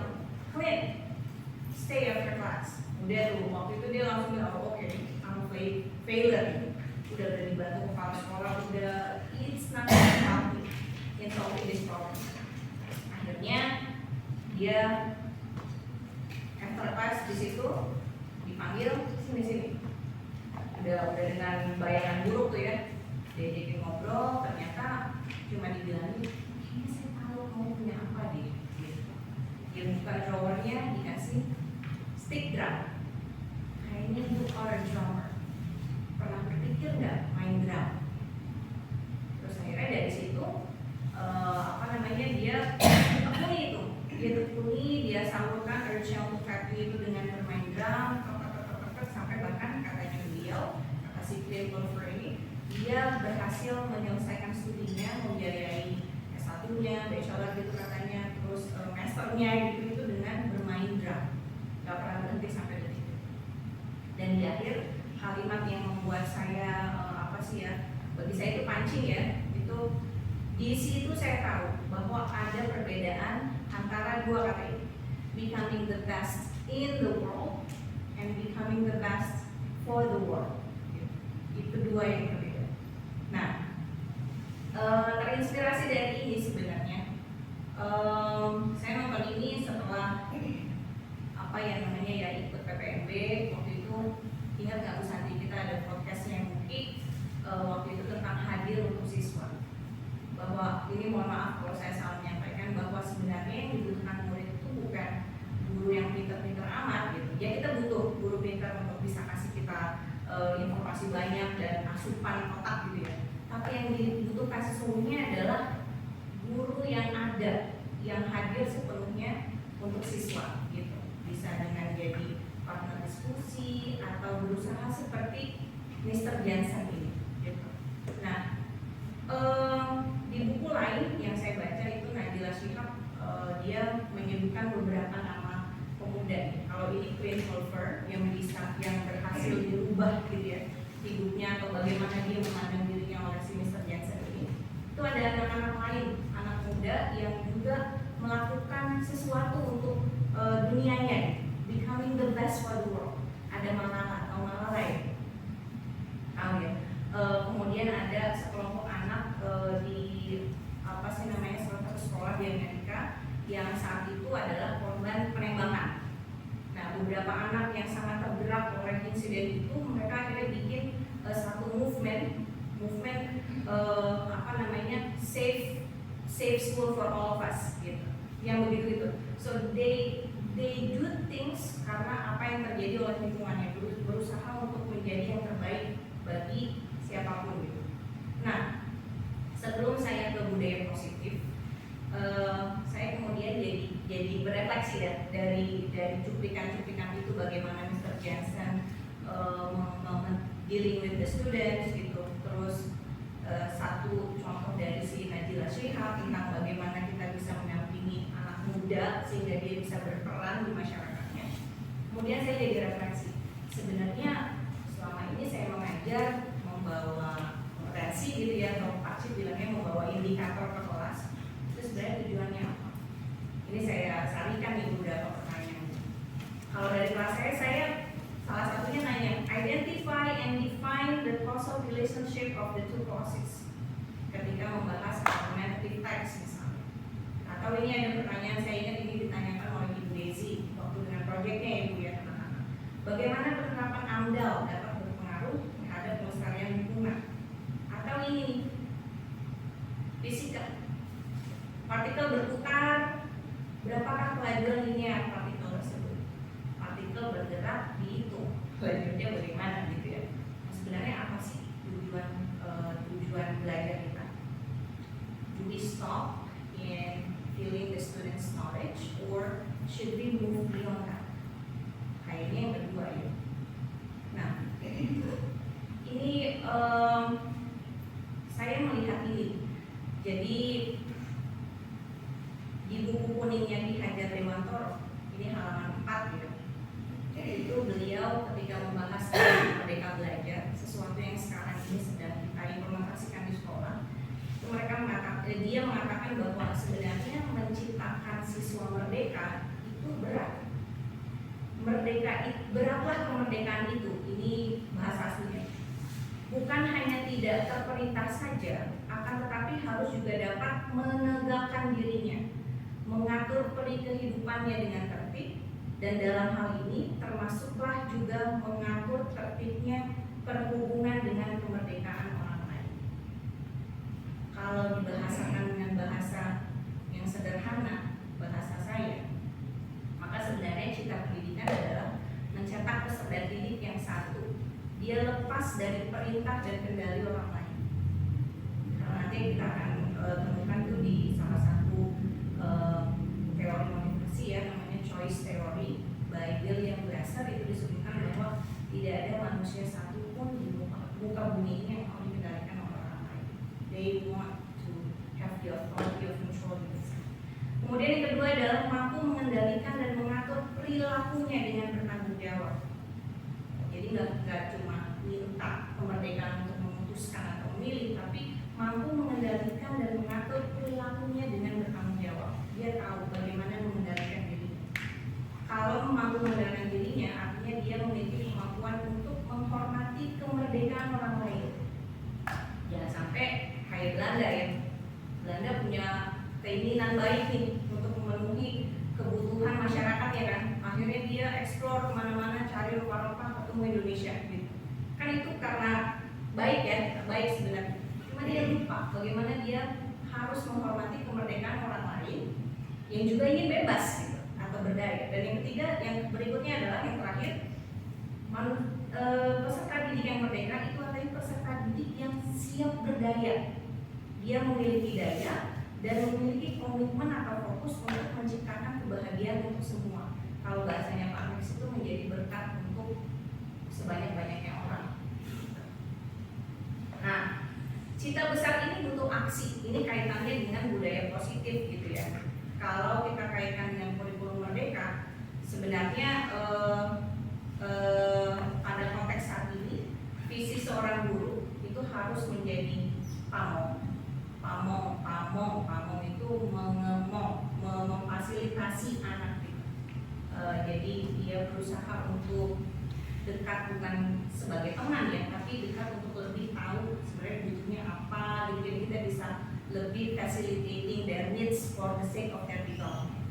Clint, stay after class. Udah tuh, waktu itu dia langsung bilang, oke, I'm failure. Udah dibantu kepala sekolah, udah it's not helping in solving this problem. Akhirnya dia after class di situ dipanggil sini. Udah dengan bayangan buruk tuh ya. Dia jadi ngobrol, ternyata cuma dibilangin, kayaknya saya tahu kamu punya apa deh. Gitu. Dia buka drawernya, dikasih stick drum. Kayaknya you are a drummer. Pernah berpikir nggak main drum? Terus akhirnya dari situ dia tekuni, dia salurkan urge-nya untuk tapping itu dengan bermain drum, sampai bahkan katanya beliau, kata si Clint Golfer ini, dia berhasil menyelesaikan studinya, membiayai S1-nya, bachelor gitu katanya, terus masternya gitu dengan bermain drum, nggak pernah berhenti sampai detik. Dan di akhir kalimat yang membuat saya bagi saya itu pancing ya, itu di situ saya tahu bahwa ada perbedaan antara dua kata ini, becoming the best in the world and becoming the best for the world. Itu dua yang berbeda. Nah, terinspirasi dari ini sebenarnya, saya nonton ini setelah ikut PPMB waktu itu. Ingat nggak Bu Santi, kita ada podcastnya Muki waktu itu tentang hadir untuk siswa, bahwa ini mohon maaf kalau saya salah menyampaikan bahwa sebenarnya yang dibutuhkan murid itu bukan guru yang pintar-pintar amat gitu. Ya kita butuh guru pintar untuk bisa kasih kita informasi banyak dan asupan otak gitu ya. Tapi yang dibutuhkan sesungguhnya adalah guru yang ada, yang hadir sepenuhnya untuk siswa gitu. Bisa dengan jadi partner diskusi atau berusaha seperti Mr. Jensen ini gitu. Nah, di buku lain yang saya baca itu Najila Shihab, dia menyebutkan beberapa nama pemuda. Kalau ini Clint Golfer yang berhasil dirubah gitu ya hidupnya, atau bagaimana dia memandang dirinya oleh si Mr. Jensen ini. Itu ada anak-anak lain, anak muda yang juga melakukan sesuatu untuk dunianya, becoming the best for the world. Ada Malala ya? Tahu ya? Kemudian ada sekelompok anak di salah satu sekolah di Amerika yang saat itu adalah korban penembakan. Nah, beberapa anak yang sangat tergerak oleh insiden itu, mereka akhirnya bikin satu movement safe school for all of us gitu. Yang begitu itu. So they do things karena apa yang terjadi oleh lingkungannya, berusaha untuk menjadi yang terbaik bagi siapapun gitu. Nah, sebelum saya ke budaya positif, saya kemudian jadi berefleksi ya dari cuplikan-cuplikan itu, bagaimana Mr. Jensen dealing with the students gitu. Terus satu contoh dari si Najila Shihab tentang bagaimana kita bisa mendampingi anak muda sehingga dia bisa berperan di masyarakatnya. Kemudian saya jadi refleksi, sebenarnya selama ini saya mengajar membawa potensi gitu ya, kalau Pak Cip bilangnya membawa indikator ke kelas, itu sebenarnya tujuannya apa? Ini saya sarikan di beberapa pertanyaan. Kalau dari kelas saya salah satunya nanya, identify and define the causal relationship of the two causes ketika membahas argumentative text misalnya. Atau ini ada pertanyaan, saya ingat ini ditanyakan oleh Ibu Desi waktu dengan proyeknya ya Bu ya, teman-teman. Bagaimana penerapan AMDAL dapat berpengaruh terhadap pelestarian lingkungan? Atau ini fisika, partikel partikel berputar, berapakah kelajuan linear partikel tersebut? Partikel bergerak dihitung kelajuannya bagaimana gitu ya. Nah, sebenarnya apa sih tujuan belajar kita? Do we stop in filling the students' knowledge or should we move beyond that? Kayaknya yang kedua ya. Nah, ini saya melihat ini. Jadi di buku kuningnya Ki Hajar Dewantoro, ini halaman 4 gitu. Jadi itu beliau ketika membahas tentang Merdeka Belajar, sesuatu yang sekarang ini sedang kita implementasikan di sekolah, itu dia mengatakan bahwa sebenarnya menciptakan siswa merdeka itu berat. Beratlah kemerdekaan itu. Ini bahasa aslinya. Bukan hanya tidak terperintah saja, akan tetapi harus juga dapat menegakkan dirinya, mengatur peri kehidupannya dengan tertib, dan dalam hal ini termasuklah juga mengatur tertibnya perhubungan dengan kemerdekaan orang lain. Kalau dibahasakan dengan bahasa yang sederhana, bahasa saya, maka sebenarnya cita pendidikan adalah mencetak peserta didik yang satu. Dia lepas dari perintah dan kendali orang lain. Karena nanti kita akan temukan itu di salah satu teori motivasi ya, namanya choice theory by William Glasser. Itu disebutkan bahwa tidak ada manusia satu pun di muka bumi ini yang mau dikendalikan oleh orang lain. They want to have the authority of control themselves. Kemudian yang kedua adalah mampu mengendalikan dan mengatur perilakunya dengan bertanggung jawab. Jadi nggak cuma minta kemerdekaan untuk memutuskan atau memilih, tapi mampu mengendalikan dan mengatur perilakunya dengan bertanggung jawab. Dia tahu bagaimana mengendalikan dirinya. Kalau mampu mengendalikan dirinya, artinya dia memiliki kemampuan untuk menghormati kemerdekaan orang lain. Jangan sampai kayak Belanda ya. Belanda punya keinginan baik nih untuk memenuhi kebutuhan masyarakat ya kan. Akhirnya dia eksplor kemana-mana, cari rempah-rempah, ketemu Indonesia gitu. Kan itu karena baik ya, baik sebenarnya. Cuma dia lupa bagaimana dia harus menghormati kemerdekaan orang lain yang juga ingin bebas gitu, atau berdaya. Dan yang ketiga, yang berikutnya adalah yang terakhir, peserta didik yang merdeka itu adalah peserta didik yang siap berdaya. Dia memiliki daya dan memiliki komitmen atau fokus untuk menciptakan kebahagiaan untuk semua. Kalau bahasanya Pak Max itu menjadi berkat untuk sebanyak-banyaknya orang. Nah, cita besar ini butuh aksi. Ini kaitannya dengan budaya positif gitu ya. Kalau kita kaitkan dengan kurikulum merdeka, sebenarnya pada konteks saat ini, visi seorang guru itu harus menjadi pamong itu memfasilitasi anak gitu. Jadi dia berusaha untuk dekat bukan sebagai teman ya, tapi dekat untuk lebih tahu sebenarnya butuhnya apa gitu. Jadi kita bisa lebih facilitating their needs for the sake of their development.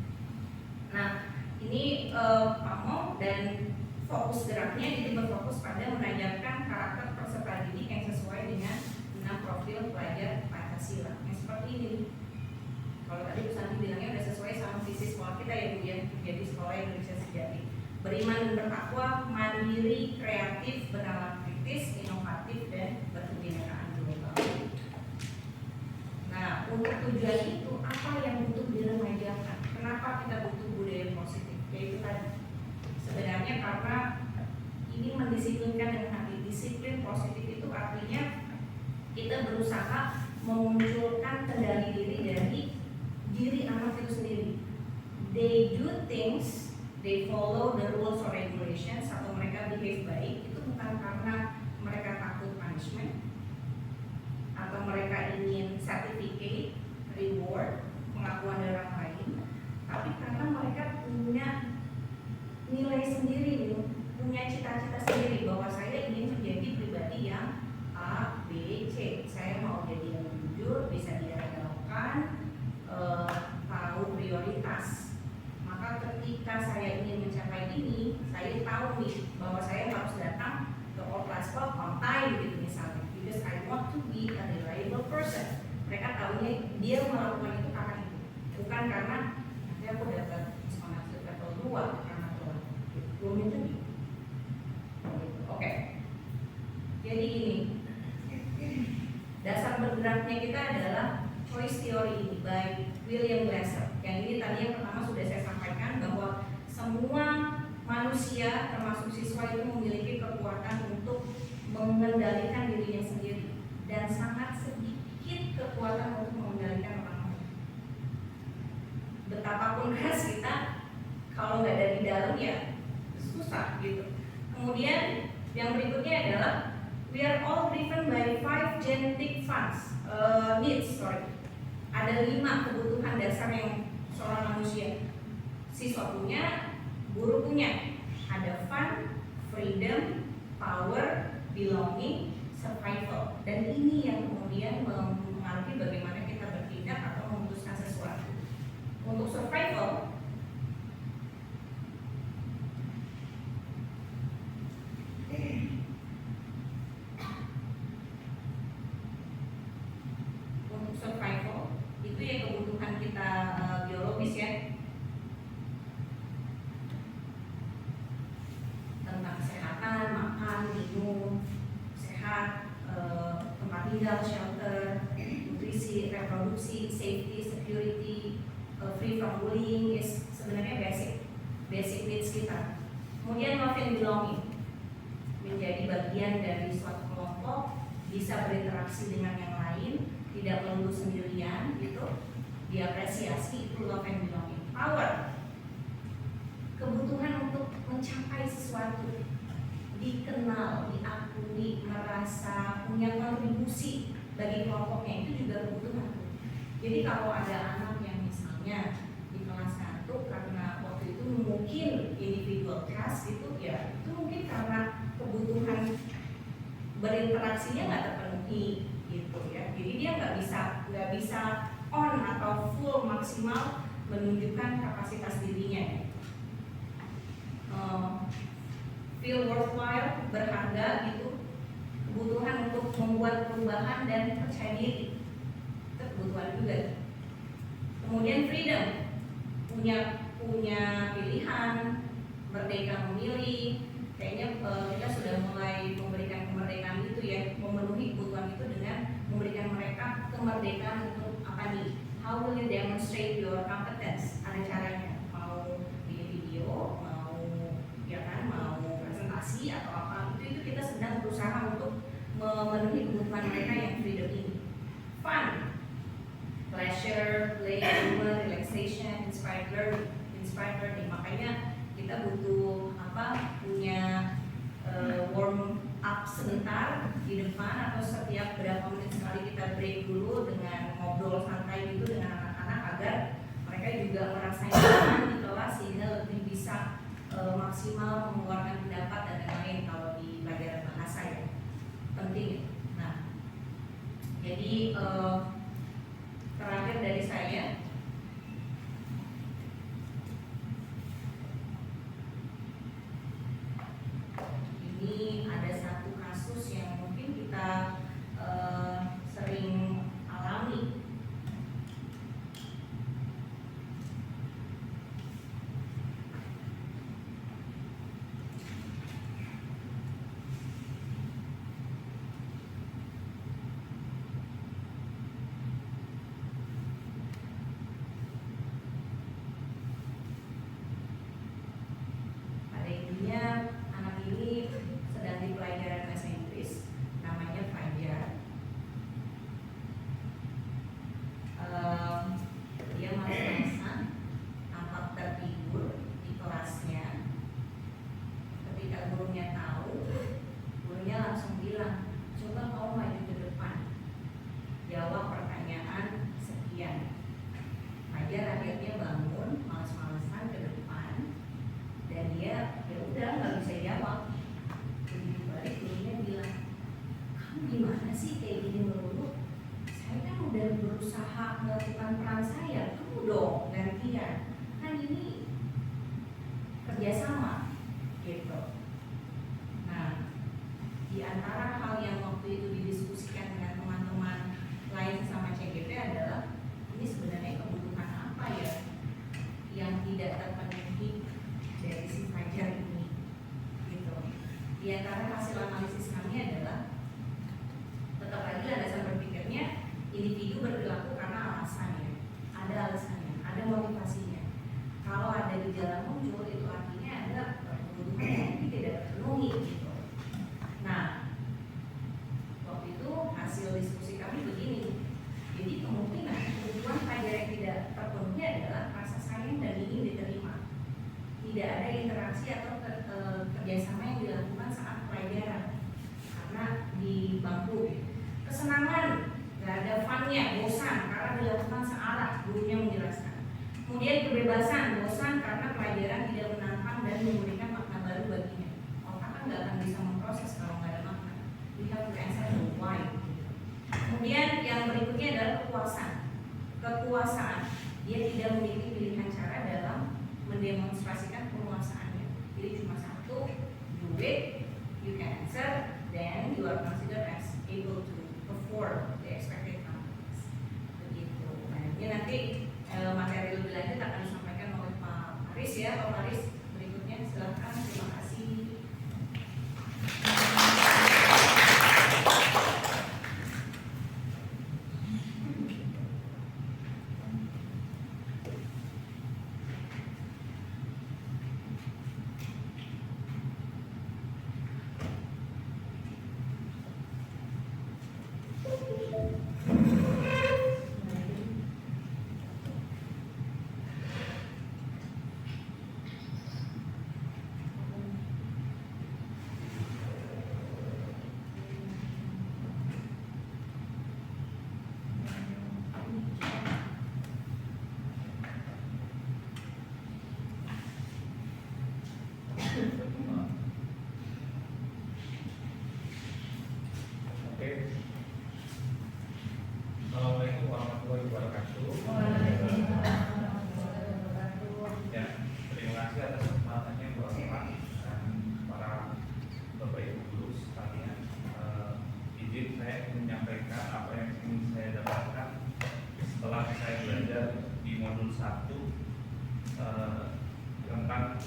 Nah, ini pamong dan fokus geraknya jadi berfokus pada menanamkan karakter peserta didik yang sesuai dengan 6 profil pelajar Pancasila. Yang seperti ini. Kalau tadi Bu Santi bilangnya sudah sesuai sama visi sekolah kita ya Bu ya, jadi sekolah Indonesia sejati. Beriman dan bertakwa, mandiri, kreatif, bernalar kritis, inovatif, dan berkebinekaan global. Nah, untuk tujuan itu apa yang butuh diremajakan? Kenapa kita butuh budaya positif? Yaitu tadi, sebenarnya karena ini mendisiplinkan dengan hati. Disiplin positif itu artinya kita berusaha memunculkan kendali diri dari diri anak itu sendiri. They do things, they follow the rules or regulations, atau mereka behave baik itu bukan karena mereka takut punishment atau mereka ingin certificate, reward, pengakuan dari orang lain, tapi karena mereka punya nilai sendiri, punya cita-cita sendiri bahwa saya ingin menjadi pribadi yang A, B, C. Saya mau jadi yang jujur, bisa diandalkan, tahu prioritas. Maka ketika saya ingin mencapai ini, saya tahu nih bahwa saya harus datang ke all class club on time gitu misalnya, because I want to be a reliable person. Mereka tahunya dia melakukan itu karena itu, William Glasser. Yang ini tadi yang pertama sudah saya sampaikan bahwa semua manusia termasuk siswa itu memiliki kekuatan untuk mengendalikan dirinya sendiri dan sangat sedikit kekuatan untuk mengendalikan orang lain. Betapapun keras kita, kalau nggak ada di dalam ya susah gitu. Kemudian yang berikutnya adalah we are all driven by 5 genetic needs. Ada 5 kebutuhan dasar yang seorang manusia. Siswa punya, guru punya. Ada fun, freedom, power, belonging, survival. Dan ini yang kemudian mempengaruhi bagaimana kita bertindak atau memutuskan sesuatu. Untuk survival, itu ya kebutuhan kita biologis ya, tentang kesehatan, makan, minum, sehat, tempat tinggal, shelter, nutrisi, reproduksi, safety, security, free from bullying, is sebenarnya basic needs kita. Kemudian love and belonging, menjadi bagian dari suatu kelompok, bisa berinteraksi dengan yang lain, tidak melulu sendirian gitu, diapresiasi, itu love and belonging. Power, kebutuhan untuk mencapai sesuatu, dikenal, diakui, merasa punya kontribusi bagi kelompoknya, itu juga kebutuhan. Jadi kalau ada anak yang misalnya di kelas 1 karena waktu itu mungkin individual task gitu ya, itu mungkin karena kebutuhan berinteraksinya nggak terpenuhi gitu ya. Jadi dia nggak bisa on atau full maksimal menunjukkan kapasitas dirinya. Feel worthwhile, berharga gitu, kebutuhan untuk membuat perubahan dan percaya diri, itu kebutuhan juga. Kemudian freedom, punya pilihan, merdeka memilih. Kayaknya kita sudah mulai memberikan kemerdekaan itu ya, memenuhi kebutuhan itu dengan memberikan mereka kemerdekaan untuk apa nih? How will you demonstrate your competence? Ada caranya, mau bikin video, mau ya kan, mau presentasi atau apa, itu kita sedang berusaha untuk memenuhi kebutuhan mereka yang freedom ini. Fun, pleasure, play, humor, relaxation, inspired learning. Makanya kita butuh punya warm up sebentar di depan, atau setiap berapa menit sekali kita break dulu dengan ngobrol santai gitu dengan anak-anak agar mereka juga merasa nyaman di kelas sehingga lebih bisa maksimal mengeluarkan pendapat dan lain-lain kalau di pelajaran bahasa ya, penting. Nah, jadi terakhir dari saya, ini ada satu kasus yang mungkin kita sering alami. Pada intinya anak ini sedang di pelajaran bahasa Inggris, namanya Fajar. Dia males-malesan, tampak tertidur di kelasnya. Ketika gurunya tahu, gurunya langsung bilang, coba kamu maju ke depan, jawab pertanyaan sekian. Fajar akhirnya bangun, males-malesan ke depan, dan dia ya udah nggak bisa jawab. Begitu balik, gurunya bilang, kamu gimana sih kayak gini melulu? Saya kan udah berusaha melakukan peran saya, kamu dong gantian. Kan ini kerjasama gitu. Nah, di antara hal yang waktu itu didiskusikan dengan teman-teman lain sama CGP adalah, ini sebenarnya kebutuhan apa ya yang tidak terpenuhi dari si Fajar ini gitu. Di antara hasil analisis kami adalah, tetap lagi landasan berpikirnya individu berperilaku karena alasan ya. Ada alasan tidak ada interaksi atau kerjasama yang dilakukan saat pelajaran karena di bangku. Kesenangan, nggak ada funnya, bosan karena dilakukan searah, gurunya menjelaskan. Kemudian kebebasan, bosan karena pelajaran tidak menantang dan memberikan makna baru baginya. Otak kan nggak akan bisa memproses kalau nggak ada makna. We have to answer the why. Kemudian yang berikutnya adalah kepuasan. Kekuasaan, dia tidak memiliki pilihan cara dalam mendemonstrasikan penguasaannya. Jadi cuma satu, do it, you can answer, then you are considered as able to perform the expected functions. Begitu. Nah, ini nanti materi lebih lanjut akan disampaikan oleh Pak Faris ya. Pak Faris berikutnya silakan. Terima kasih. Oke. Assalamualaikum warahmatullahi wabarakatuh. Ya, terima kasih atas kesempatannya Bapak dan para Bapak Ibu guru sekalian. Izin saya menyampaikan apa yang ingin saya dapatkan setelah saya belajar di modul 1 tentang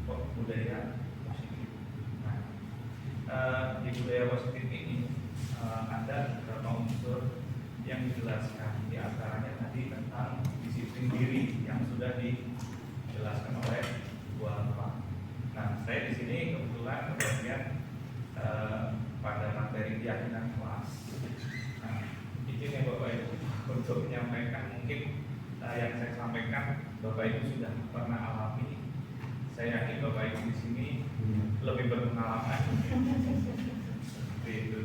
budaya positif. Nah, di budaya positif ini ada beberapa unsur yang dijelaskan, di antaranya tadi tentang disiplin diri yang sudah dijelaskan oleh Bu Alfa. Nah, saya di sini kebetulan kebagian pada materi keyakinan kelas. Nah, izin ya Bapak Ibu untuk menyampaikan mungkin yang saya sampaikan Bapak Ibu sudah pernah alami. Saya yakin Bapak Ibu di sini lebih berpengalaman. Seperti itu.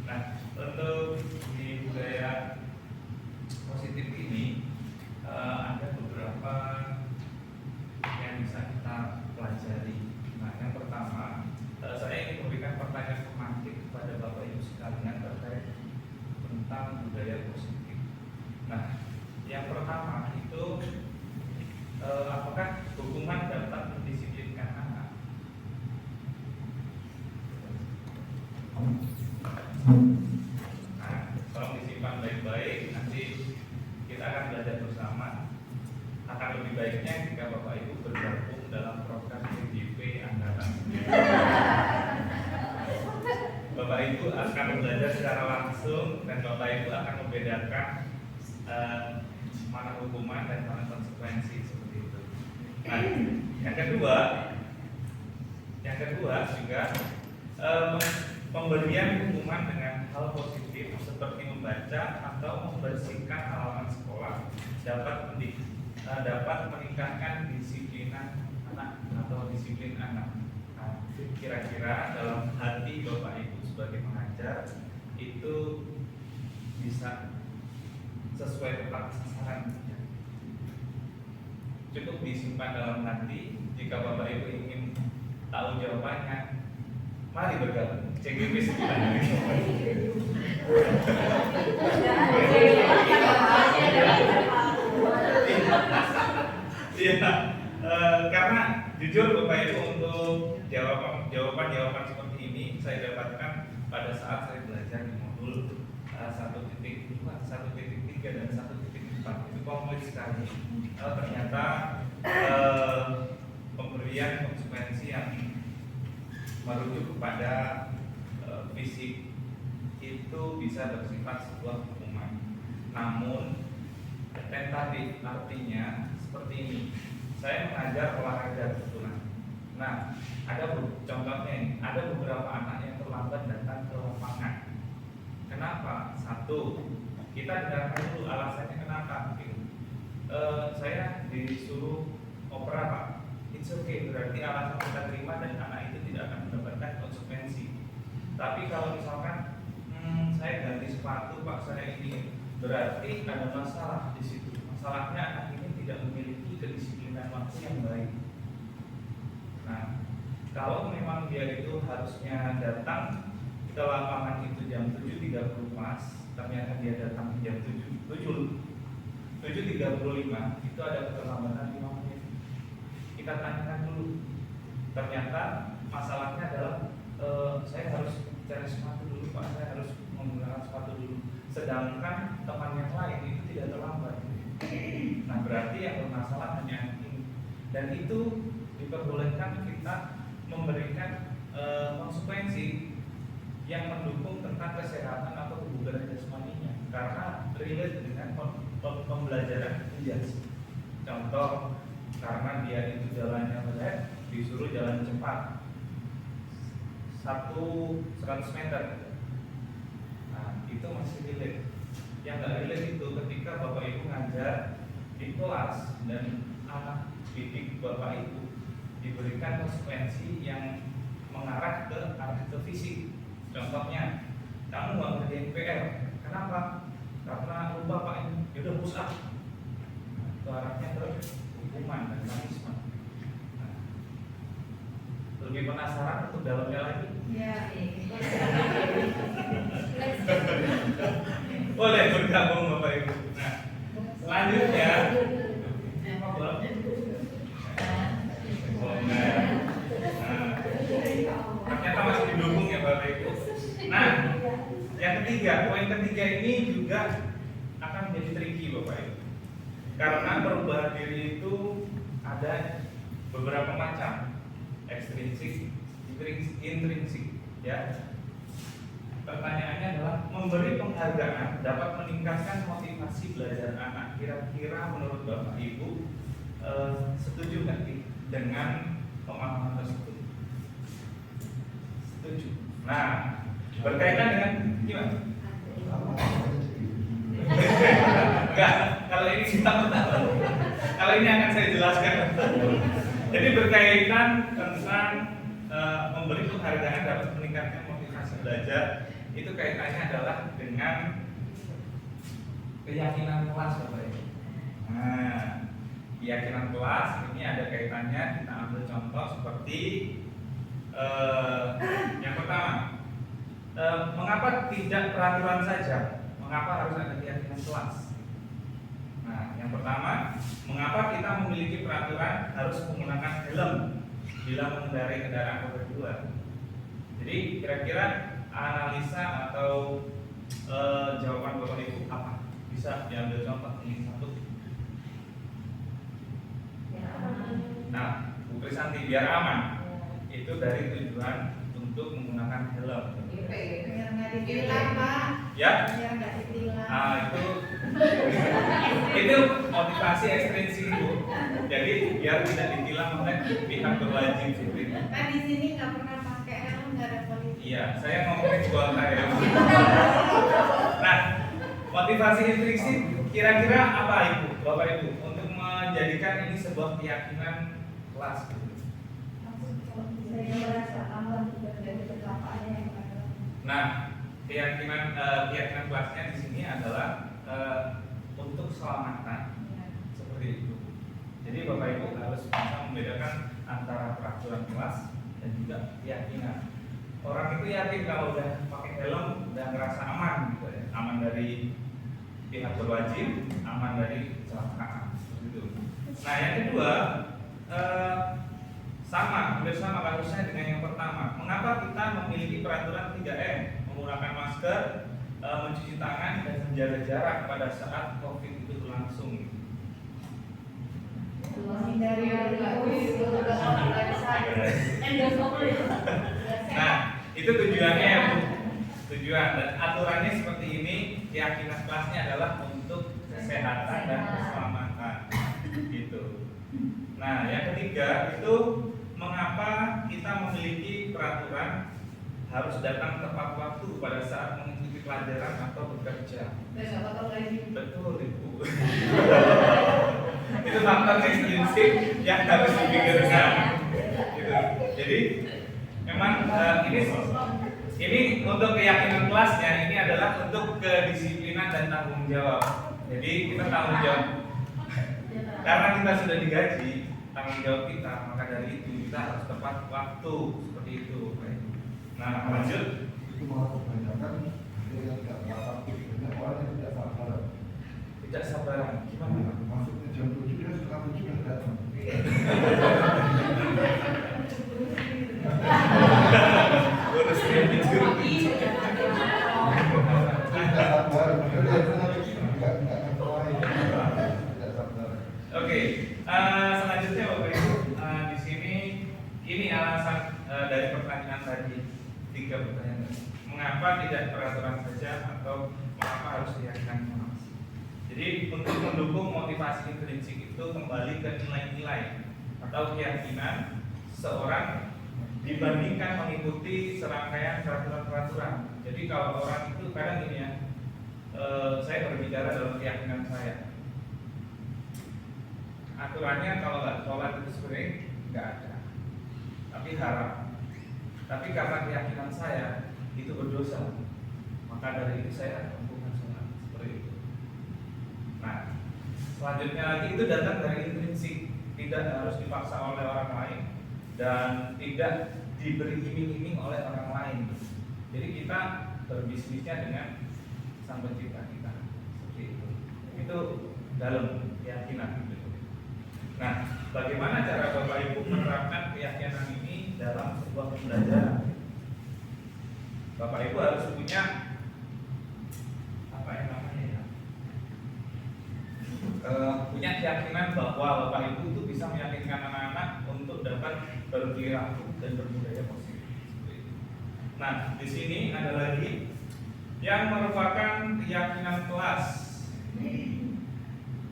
Nah, untuk di budaya positif ini ada beberapa yang bisa kita pelajari. Nah, yang pertama, saya ingin memberikan pertanyaan pemantik kepada Bapak Ibu sekalian terkait tentang budaya positif. Nah, yang pertama itu apakah hukuman dapat mendisiplinkan anak? Nah, tolong disimpan baik-baik. Nanti kita akan belajar bersama. Akan lebih baiknya jika Bapak Ibu bergabung dalam program PJP angkatan. Bapak Ibu akan belajar secara langsung dan Bapak Ibu akan membedakan mana hukuman dan mana konsekuensi seperti itu. Nah, yang kedua juga pemberian hukuman dengan hal positif seperti membaca atau membersihkan halaman sekolah dapat meningkatkan disiplinan anak atau disiplin anak. Nah, kira-kira dalam hati Bapak Ibu sebagai pengajar itu bisa sesuai tepat sasaran. Cukup disimpan dalam hati. Jika Bapak Ibu ingin tahu jawabannya, mari bergabung CGP 9. Iya, karena jujur Bapak Ibu untuk jawaban seperti ini saya dapatkan pada saat saya belajar di modul 1.2, 1.3 dan 1.4. Itu kompleks sekali. Ternyata pemberian konsekuensi yang merujuk kepada fisik itu bisa bersifat sebuah hukuman. Namun tentatif artinya seperti ini. Saya mengajar olahraga kebetulan. Nah, contohnya ini, ada beberapa anak yang terlambat datang ke lapangan. Kenapa? Satu, kita dengarkan dulu alasannya kenapa. Saya disuruh opera Pak. it's okay, berarti alasan kita terima dan anak itu tidak akan mendapatkan konsekuensi. Tapi kalau misalkan saya ganti sepatu pak, saya ini, berarti ada masalah di situ. Masalahnya anak ini tidak memiliki kedisiplinan waktu yang baik. Nah, kalau memang dia itu harusnya datang ke lapangan itu jam 7.30 pas, ternyata dia datang jam 7.35, itu ada keterlambatan 5 menit. Kita tanyakan dulu. Ternyata masalahnya adalah saya harus cari sepatu dulu pak, saya harus menggunakan sepatu dulu. Sedangkan teman yang lain itu tidak terlambat. Nah, berarti yang bermasalah hanya ini. Dan itu diperbolehkan kita memberikan konsekuensi yang mendukung tentang kesehatan atau kebugaran jasmaninya, karena relate dengan pembelajaran menjadi. Contoh, karena dia itu jalannya berat, disuruh jalan cepat 100 meter. Nah, itu masih relate. Yang nggak relate itu ketika bapak ibu ngajar di kelas dan anak didik bapak ibu diberikan konsekuensi yang mengarah ke arah ke fisik. Contohnya, kamu nggak ngerjain PR. Kenapa? Karena lupa pak ini. Yaudah push up. Nah, itu arahnya ke hukuman dan punishment. Nah, lebih penasaran untuk dalamnya lagi? Ya. Boleh bergabung bapak ibu. Nah, selanjutnya ternyata masih didukung ya bapak ibu. Nah, yang ketiga, poin ketiga ini juga akan menjadi tricky bapak ibu, karena perubahan diri itu ada beberapa macam, ekstrinsik, intrinsik, ya. Pertanyaannya adalah, memberi penghargaan dapat meningkatkan motivasi belajar anak. Kira-kira menurut bapak ibu setuju nggak dengan pemahaman tersebut? Setuju. Nah, berkaitan dengan gimana? Enggak, kalau ini kita tahu. Kalau ini akan saya jelaskan. Jadi berkaitan tentang memberi penghargaan dapat meningkatkan motivasi belajar, itu kaitannya adalah dengan keyakinan kelas bapak ibu. Nah, keyakinan kelas ini ada kaitannya, kita ambil contoh seperti yang pertama, mengapa tidak peraturan saja? Mengapa harus ada keyakinan kelas? Nah, yang pertama, mengapa kita memiliki peraturan harus menggunakan helm bila mengendarai kendaraan roda 2? Jadi kira-kira analisa atau jawaban bapak ibu apa? Bisa diambil contoh ini satu. Nah, Bu Krisanti, biar aman. Itu dari tujuan untuk menggunakan helm. Biar nggak ditilang pak. Ya? Biar nggak ditilang. Nah, itu motivasi ekstrinsik Bu. Jadi biar tidak ditilang oleh pihak berwajib seperti itu. Kan di sini nggak pernah pakai helm, nggak ada polisi. Iya, saya ngomongin soal saya. Nah, motivasi intrinsik kira-kira apa ibu, bapak ibu, untuk menjadikan ini sebuah keyakinan kelas? Saya merasa aman dari kecelakaan yang ada. Nah, keyakinan kelasnya di sini adalah untuk keselamatan, seperti itu. Jadi bapak ibu harus bisa membedakan antara peraturan kelas dan juga keyakinan. Orang itu yakin kalau udah pakai helm udah ngerasa aman gitu ya, aman dari pihak berwajib, aman dari kecelakaan, seperti itu. Nah, yang kedua hampir sama kasusnya dengan yang pertama. Mengapa kita memiliki peraturan 3M, menggunakan masker, mencuci tangan dan menjaga jarak pada saat COVID itu berlangsung? Menghindari Nah, itu tujuannya ya Bu. Tujuan dan aturannya seperti ini. Keyakinan kelasnya adalah untuk kesehatan dan keselamatan gitu. Nah, yang ketiga itu mengapa kita memiliki peraturan harus datang tepat waktu pada saat mengikuti pelajaran atau bekerja? Betul lagi. Betul Ibu. Itu faktor ekstrinsik yang harus dipikirkan. Gitu. Jadi memang ini untuk keyakinan kelasnya, ini adalah untuk kedisiplinan dan tanggung jawab. Jadi kita tanggung jawab karena kita sudah digaji, tanggung jawab kita, maka dari itu kita harus tepat waktu seperti itu. Nah, lanjut. Itu malah kebanyakan yang tidak aktif, banyak orang yang tidak sabar. Tidak sabaran, gimana? Maksudnya jam 7 dia suka 7 dan datang. Urus dia tidur. Tidak sabar, padahal dia enggak ngelain. Tidak sabar. Oke, selanjutnya Bapak Ibu, di sini ini alasan dari pertanyaan tadi, 3 pertanyaan. Mengapa tidak peraturan saja atau mengapa harus keyakinan? Jadi untuk mendukung motivasi intrinsik itu kembali ke nilai-nilai atau keyakinan seorang dibandingkan mengikuti serangkaian peraturan-peraturan. Jadi kalau orang itu kadang gini ya, saya berbicara dalam keyakinan saya. Aturannya kalau nggak sholat itu sebenarnya nggak ada, tapi haram. Tapi karena keyakinan saya itu berdosa, maka dari itu saya lakukan sholat seperti itu. Nah, selanjutnya lagi itu datang dari intrinsik, tidak harus dipaksa oleh orang lain dan tidak diberi iming-iming oleh orang lain. Jadi kita berbisnisnya dengan sang pencipta kita, seperti itu. Itu dalam keyakinan. Nah, bagaimana cara Bapak Ibu menerapkan keyakinan ini dalam sebuah pembelajaran? Bapak Ibu harus punya apa yang namanya ya? Punya keyakinan bahwa Bapak Ibu itu bisa meyakinkan anak-anak untuk dapat berperilaku dan berbudaya positif. Nah, di sini ada lagi yang merupakan keyakinan kelas.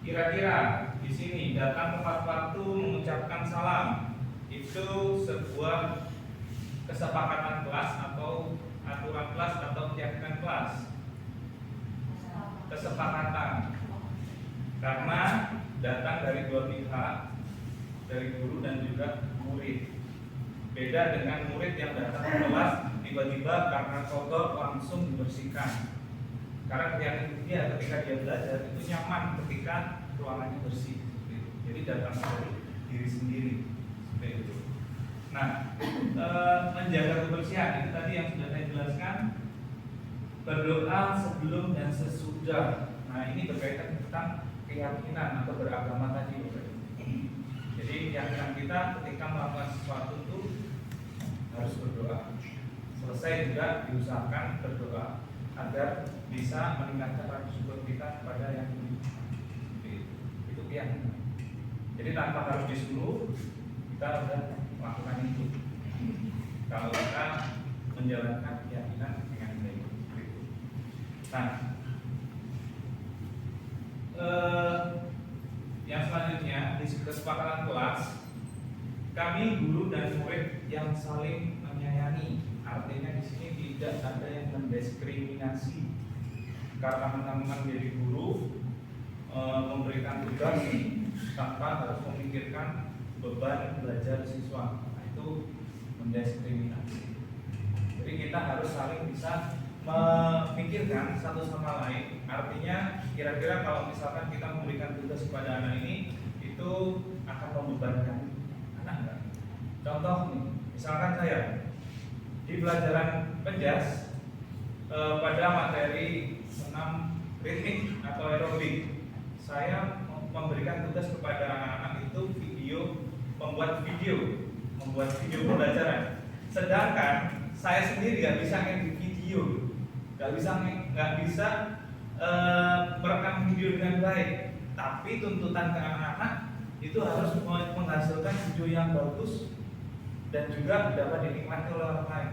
Kira-kira di sini datang tepat waktu mengucapkan salam itu sebuah kesepakatan kelas atau aturan kelas atau keyakinan kelas. Kesepakatan karena datang dari dua pihak, dari guru dan juga murid. Beda dengan murid yang datang ke kelas tiba-tiba karena kotor langsung dibersihkan. Karena keyakinan dia ketika dia belajar itu nyaman ketika ruangannya bersih. Jadi datang dari diri sendiri seperti itu. Nah, menjaga kebersihan itu tadi yang sudah saya jelaskan. Berdoa sebelum dan sesudah. Nah, ini berkaitan tentang keyakinan atau beragama tadi. Jadi keyakinan kita ketika melakukan sesuatu itu harus berdoa. Selesai juga diusahakan berdoa agar bisa meningkatkan rasa syukur kita kepada yang lebih. Itu keyakinan. Jadi tanpa harus disuruh kita sudah melakukan itu. Kalau kita menjalankan keyakinan dengan baik. Nah, yang selanjutnya di kesepakatan kelas, kami guru dan murid yang saling menyayangi. Artinya di sini tidak ada yang mendiskriminasi. Karena menanggung diri guru memberikan tugas tanpa harus memikirkan beban belajar siswa. Nah, itu mendiskriminasi. Jadi kita harus saling bisa memikirkan satu sama lain. Artinya kira-kira kalau misalkan kita memberikan tugas kepada anak ini itu akan membebankan anak enggak? Contoh nih, misalkan saya di pelajaran penjas pada materi senam ritmik atau aerobik, saya memberikan tugas kepada anak-anak itu membuat video pembelajaran. Sedangkan saya sendiri nggak bisa ngedit video, nggak bisa merekam video dengan baik. Tapi tuntutan ke anak-anak itu harus menghasilkan video yang bagus dan juga dapat dinikmati oleh orang lain.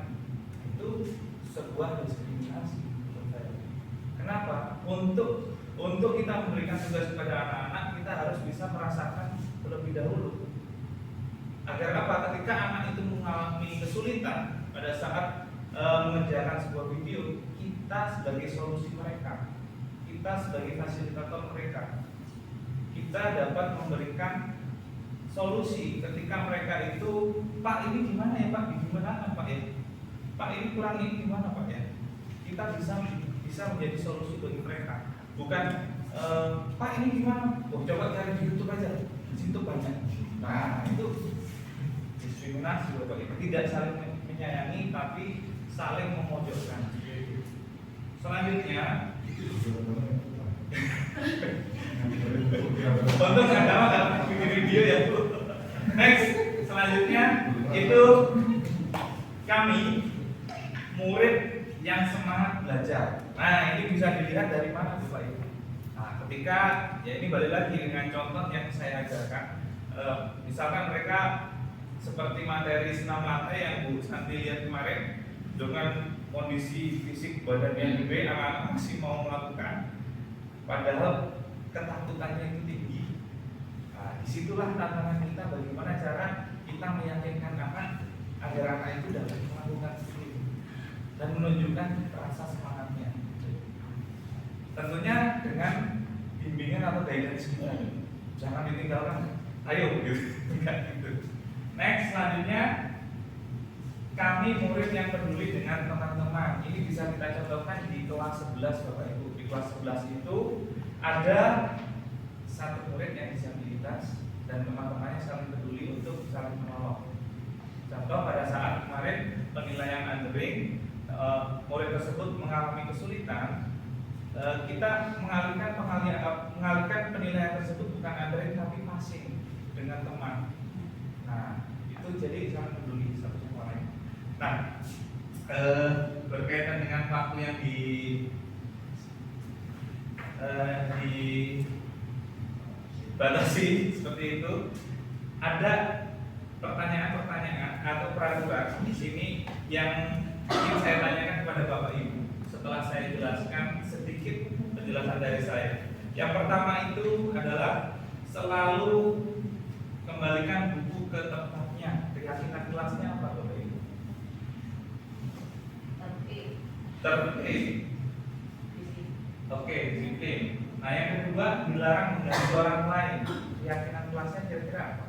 Itu sebuah diskriminasi menurut saya. Kenapa? Untuk kita memberikan tugas kepada anak-anak, kita harus bisa merasakan terlebih dahulu. Agar apa? Ketika anak itu mengalami kesulitan pada saat mengerjakan sebuah video, kita sebagai solusi mereka, kita sebagai fasilitator mereka, kita dapat memberikan solusi ketika mereka itu, Pak ini gimana ya Pak, gimana Pak ya, Pak ini kurang ini gimana Pak ya. Kita bisa menjadi solusi bagi mereka, bukan Pak ini gimana, coba cari di YouTube aja, di situ banyak. Nah itu diskriminasi Bapak Ibu, tidak saling menyayangi tapi saling memojokkan. Selanjutnya untung nggak bikin video ya Bu. Next, selanjutnya itu kami murid yang semangat belajar. Nah ini bisa dilihat dari mana Bapak Ibu. Nah ketika ya ini balik lagi dengan contoh yang saya ajarkan, misalkan mereka seperti materi senam lantai yang Bu Santi lihat kemarin, dengan kondisi fisik badan yang gede, anak-anak masih mau melakukan, padahal ketakutannya itu tinggi. Nah, disitulah tantangan kita, bagaimana cara kita meyakinkan anak agar anak itu dapat melakukan itu dan menunjukkan rasa semangatnya. Tentunya dengan bimbingan atau guidance kita, jangan ditinggalkan. Ayo, gitu. Next, selanjutnya kami murid yang peduli dengan teman-teman. Ini bisa kita contohkan di kelas 11 Bapak Ibu. Di kelas 11 itu ada satu murid yang disabilitas dan teman-temannya saling peduli untuk saling menolong. Contoh pada saat kemarin penilaian undering, murid tersebut mengalami kesulitan, kita mengalihkan penilaian tersebut bukan undering tapi passing dengan teman. Nah itu jadi sangat peduli satu sama lain. Nah, berkaitan dengan waktu yang dibatasi seperti itu, ada pertanyaan-pertanyaan atau peraturan di sini yang ingin saya tanyakan kepada Bapak Ibu setelah saya jelaskan sedikit penjelasan dari saya. Yang pertama itu adalah selalu kembalikan buku ke tempatnya. Keyakinan kelasnya apa Bapak Ibu? Tertib. Oke, disiplin. Nah yang kedua, dilarang mengganggu orang lain. Keyakinan kelasnya kira-kira apa?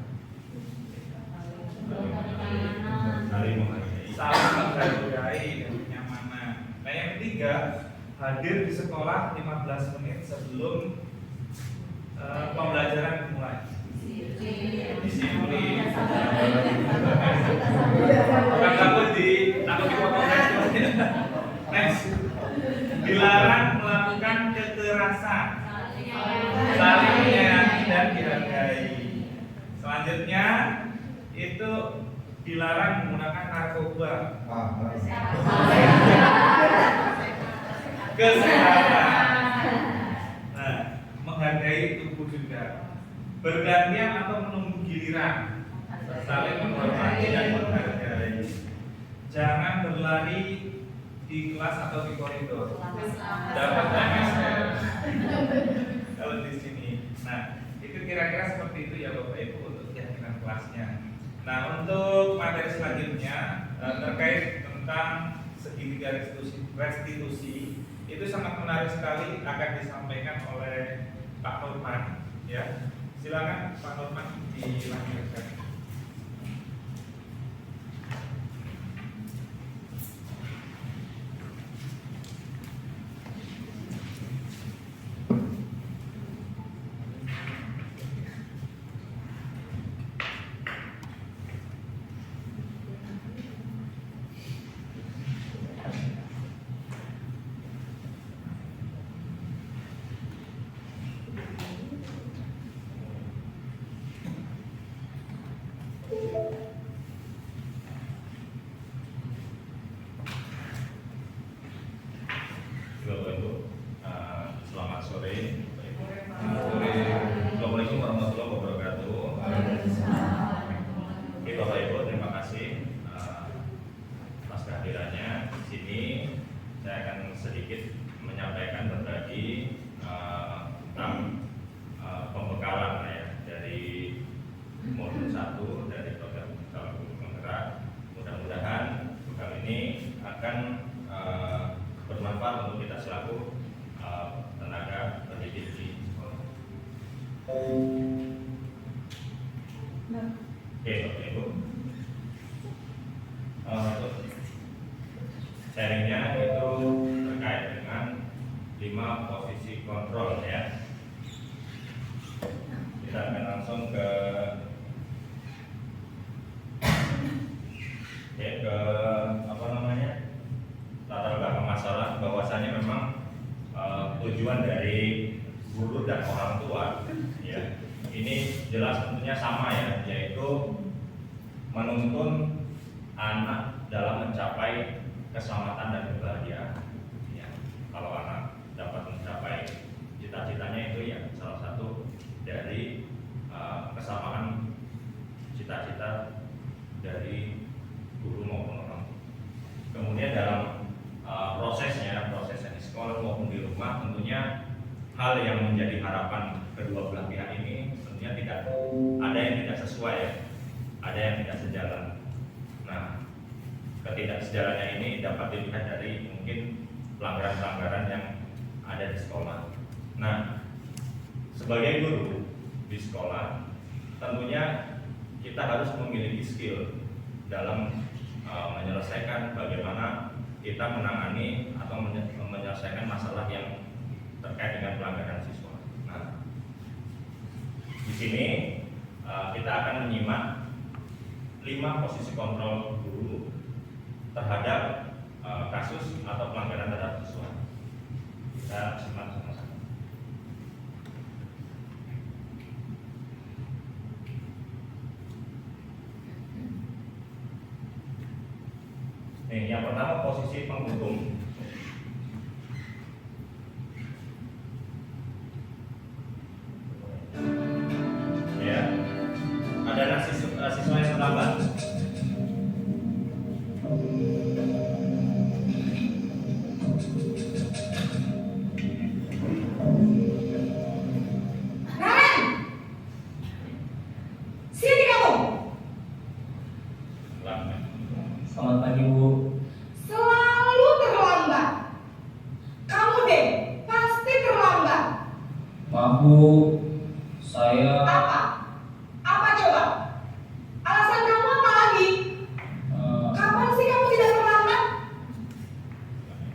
Saling menghargai dan kenyamanan. Nah yang ketiga, hadir di sekolah 15 menit sebelum pembelajaran dimulai. Disiplin. Bukan takut dipotong. Next, dilarang melakukan kekerasan, saling menyayangi dan dihargai. Selanjutnya itu dilarang menggunakan narkoba. Kesehatan. Nah, menghargai tubuh juga. Bergantian atau menunggu giliran, saling menghormati dan menghargai. Jangan berlari di kelas atau di koridor. Dapat MSR. Kalau di sini. Nah, itu kira-kira seperti itu ya Bapak Ibu untuk keyakinan kelasnya. Nah, untuk materi selanjutnya terkait tentang segitiga restitusi itu sangat menarik sekali, akan disampaikan oleh Pak Nurman. Ya, silakan Pak Nurman dilanjutkan. Selamat sore. Assalamualaikum warahmatullahi wabarakatuh. Oke Bapak Ibu, terima kasih atas kehadirannya di sini. Saya akan sedikit menyampaikan berbagi tentang pembekalan ya dari modul 1 dari program Calon Guru Penggerak. Mudah-mudahan bekal ini akan bermanfaat untuk kita selaku tenaga pendidik di sekolah. Oke, Bapak Ibu. Untuk sharingnya itu terkait dengan 5 posisi kontrol ya. Kita akan langsung ke latar belakang masalah, bahwasanya memang tujuan dari guru dan orang tua ya ini jelas tentunya sama ya, yaitu menuntun anak dalam mencapai keselamatan dan kebahagiaan ya. Kalau anak dapat mencapai cita-citanya itu ya salah satu dari kesamaan cita-cita dari guru maupun orang tua. Kemudian dalam prosesnya di sekolah maupun di rumah, tentunya hal yang menjadi harapan kedua belah pihak ini tentunya tidak ada yang tidak sesuai ya, ada yang tidak sejalan. Nah, ketidaksejalannya ini dapat dilihat dari mungkin pelanggaran-pelanggaran yang ada di sekolah. Nah, sebagai guru di sekolah, tentunya kita harus memiliki skill dalam menyelesaikan bagaimana kita menangani atau menyelesaikan masalah yang terkait dengan pelanggaran siswa. Nah, di sini kita akan menyimak 5 posisi kontrol guru terhadap kasus atau pelanggaran terhadap siswa. Kita simak sama-sama. Nih, yang pertama posisi penghukum. Ya, ada anak siswa yang terlambat. Selamat pagi, Bu. Selalu terlambat. Kamu deh, pasti terlambat. Maaf, Bu. Saya Apa? Apa coba? Alasan kamu apa lagi? Kapan sih kamu tidak terlambat?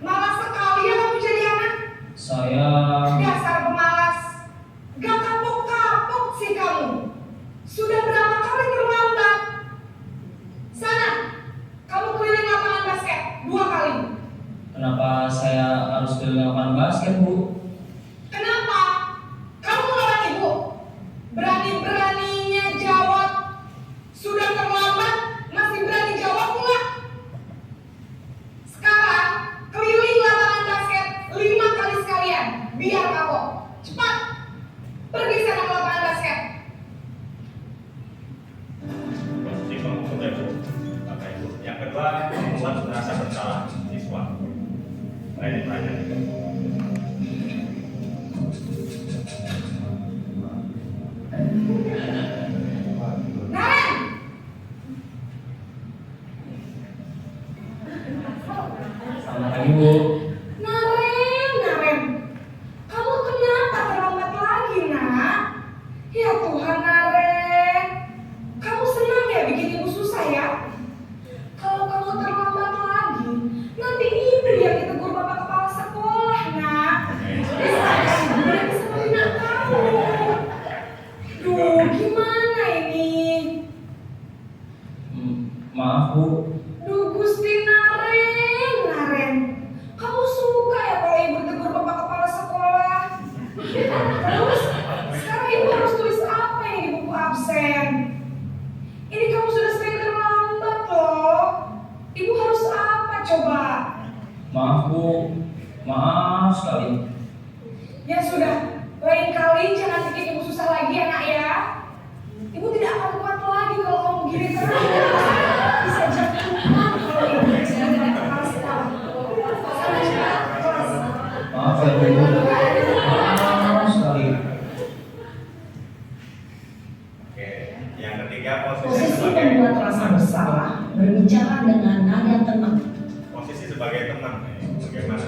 Malas sekali ya kamu jadi anak. saya Dasar pemalas. Gak kapok-kapok sih kamu. Sudah berapa kali terlambat? Sana, kamu keliling lapangan basket 2 kali. kenapa saya harus keliling lapangan basket, Bu? Kenapa? Kamu melawan ibu. Berani-beraninya jawab. Sudah terlambat, masih berani jawab pula. Sekarang, keliling lapangan basket 5 kali sekalian. Biar kapok. Cepat. Pergi sana ke lapangan basket. Posisi penghukum ya, Bu. Bapak Ibu. Yang kedua, membuat merasa bersalah siswa. Ini banyak. Naren! Selamat pagi, Bu. Naren. Kamu kenapa terlambat lagi, nak? Ya Tuhan, Naren. Kamu senang ya bikin ibu susah ya? Kalau kamu terlambat lagi, nanti ibu yang ditegur bapak kepala sekolah, nak. Bisa kan ibu yang bisa membina kamu. Duh, gimana ini? Maaf, Bu. Duh, Gusti Naren. Kamu suka ya kalau ibu tegur bapak kepala sekolah? Terus, sekarang ibu harus tulis apa ini di buku absen? Ini kamu sudah sering terlambat loh. Ibu harus apa coba? Maaf, Bu. Maaf sekali. Ya sudah, lain kali jangan bikin ibu susah lagi ya, nak ya. Ibu tidak akan kuat lagi kalau kamu begini terus. Bisa jatuhkan kalau ibu tidak ada kepala sekolah. Sana cepat, kelas. Maaf ya, Bu. Maaf sekali. Oke, yang ketiga posisi Posisi sebagai membuat rasa bersalah, berbicara dengan nada tenang. posisi sebagai teman. Bagaimana?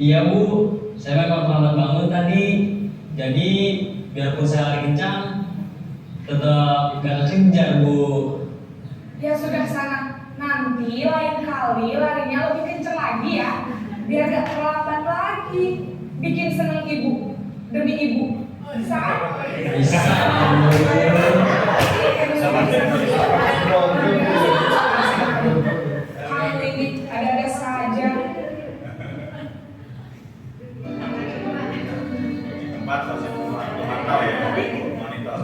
Iya Bu, saya memang terlambat bangun tadi. Jadi biarpun saya lari kencang, tetap gak kekejar Bu. Ya sudah sana, nanti lain kali larinya lebih kenceng lagi ya, biar gak terlambat lagi. Bikin seneng ibu, demi ibu. Bisa kan? Bisa Kamu ini ada-ada saja. Tempat harus memantau ya, monitor.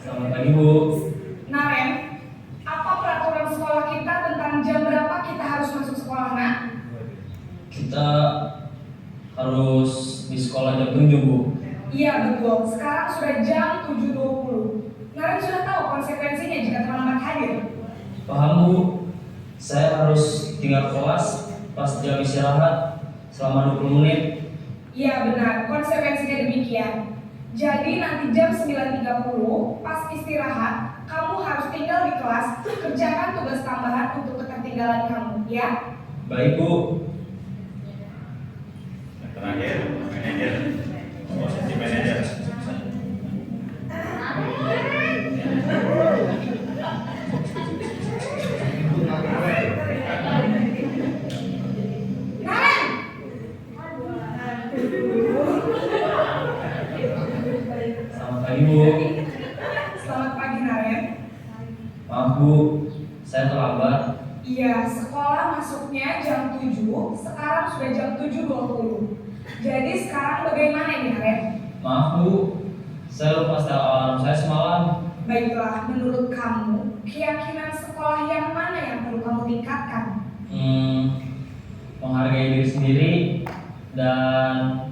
Selamat pagi Bu. Naren, apa peraturan sekolah kita tentang jam berapa kita harus masuk sekolah, nak? Kita harus di sekolah jam 7 Bu. Iya betul, sekarang sudah jam 7.20. Naren sudah tahu konsekuensinya jika terlambat hadir. Paham Bu, saya harus tinggal kelas pas jam istirahat selama 20 menit. Iya benar, konsekuensinya demikian. Jadi nanti jam 9.30 pas istirahat, kamu harus tinggal di kelas, kerjakan tugas tambahan untuk ketertinggalan kamu, ya? Baik Bu. Yang terakhir, manajer, posisi manajer. Selamat pagi Bu. Selamat pagi Naren. Maaf Bu, saya terlambat. Iya, sekolah masuknya jam 7, sekarang sudah jam 7.20. Jadi sekarang bagaimana ini Naren? Maaf Bu, saya lupa setel alarm saya semalam. Baiklah, menurut kamu, keyakinan sekolah yang mana yang perlu kamu tingkatkan? Menghargai diri sendiri dan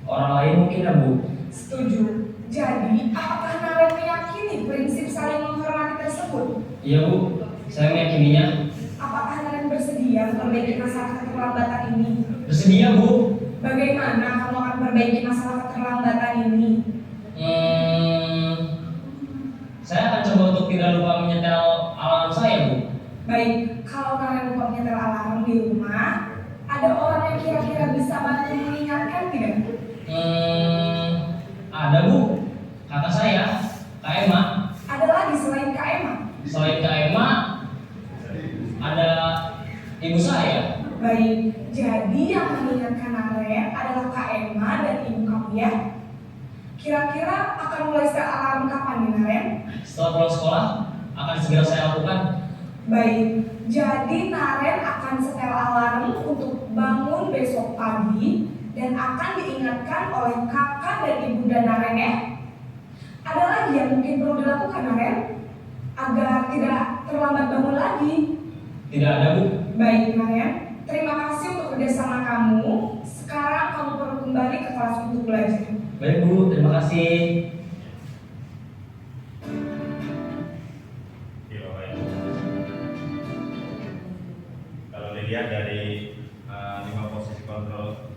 orang lain mungkin ya Bu. Setuju. Jadi, apakah Naren meyakini prinsip saling menghormati tersebut? Iya Bu, saya meyakininya. Apakah Naren bersedia memperbaiki masalah keterlambatan ini? Bersedia Bu. Bagaimana kamu akan memperbaiki masalah keterlambatan ini? Saya akan coba untuk tidak lupa menyetel alarm saya Bu. Baik, kalau Naren lupa menyetel alarm di rumah, ada orang yang kira-kira bisa bantu mengingatkan tidak? Ada Bu, kakak saya, Kak Emma. Ada lagi selain Kak Emma? Selain Kak Emma, ada ibu saya. Baik, jadi yang mengingatkan Naren adalah Kak Emma dan ibu kamu ya? Kira-kira akan mulai setel alarm kapan nih Naren? Setelah pulang sekolah, akan segera saya lakukan. Baik, jadi Naren akan setel alarm untuk bangun besok pagi dan akan diingatkan oleh kakak dan ibu dan Naren ya. Ada lagi yang mungkin perlu dilakukan Naren agar tidak terlambat bangun lagi? Tidak ada Bu. Baik Naren, terima kasih untuk kerjasama kamu. Sekarang kamu perlu kembali ke kelas untuk belajar. Baik Bu, terima kasih. Kalau dilihat dari 5 posisi kontrol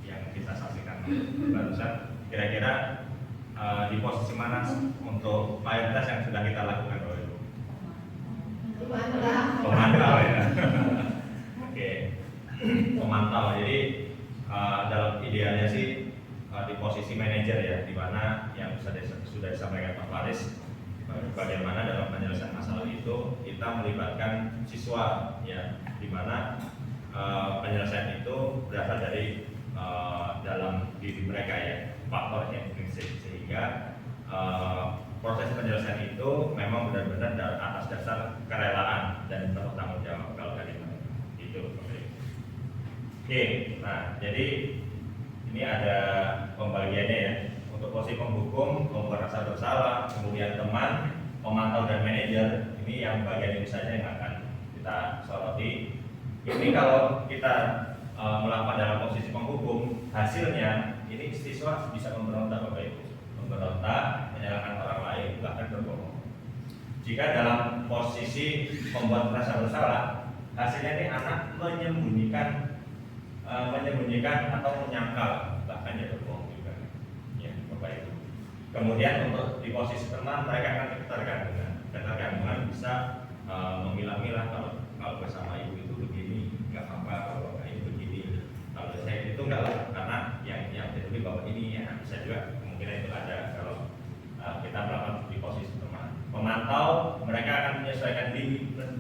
yang kita saksikan barusan, kira-kira di posisi mana untuk mayoritas yang sudah kita lakukan Bapak Ibu? Pemantau ya. Oke, pemantau. Jadi dalam idealnya sih di posisi manajer ya, di mana yang sudah disampaikan Pak Faris, bagaimana dalam penyelesaian masalah itu kita melibatkan siswa ya, di mana penyelesaian itu berasal dari dalam diri mereka ya, faktornya prinsip, sehingga proses penyelesaian itu memang benar-benar atas dasar kerelaan dan penuh tanggung jawab kalau tadi itu. Oke, nah jadi ini ada pembagiannya ya. Untuk posisi penghukum, pembuat rasa bersalah, kemudian teman, pemantau dan manajer, ini yang bagian ini saja yang akan kita soroti. Ini kalau kita melakukan dalam posisi penghukum, hasilnya ini siswa bisa memberontak Bapak Ibu, memberontak, menyalahkan orang lain, bahkan berbohong. Jika dalam posisi pembuat rasa bersalah, hasilnya ini anak menyembunyikan menyembunyikan atau menyangkal, bahkan dia berbohong juga. Ya, Bapak Ibu. Kemudian untuk di posisi teman mereka akan ketergantungan bisa memilah-milah kalau bersama ibu itu begini, nggak apa-apa, kalau nggak itu begini. Kalau saya itu nggak lah, karena yang ditulis bapak ini ya bisa juga kemungkinan itu ada kalau kita melakukan di posisi teman. Pemantau mereka akan menyesuaikan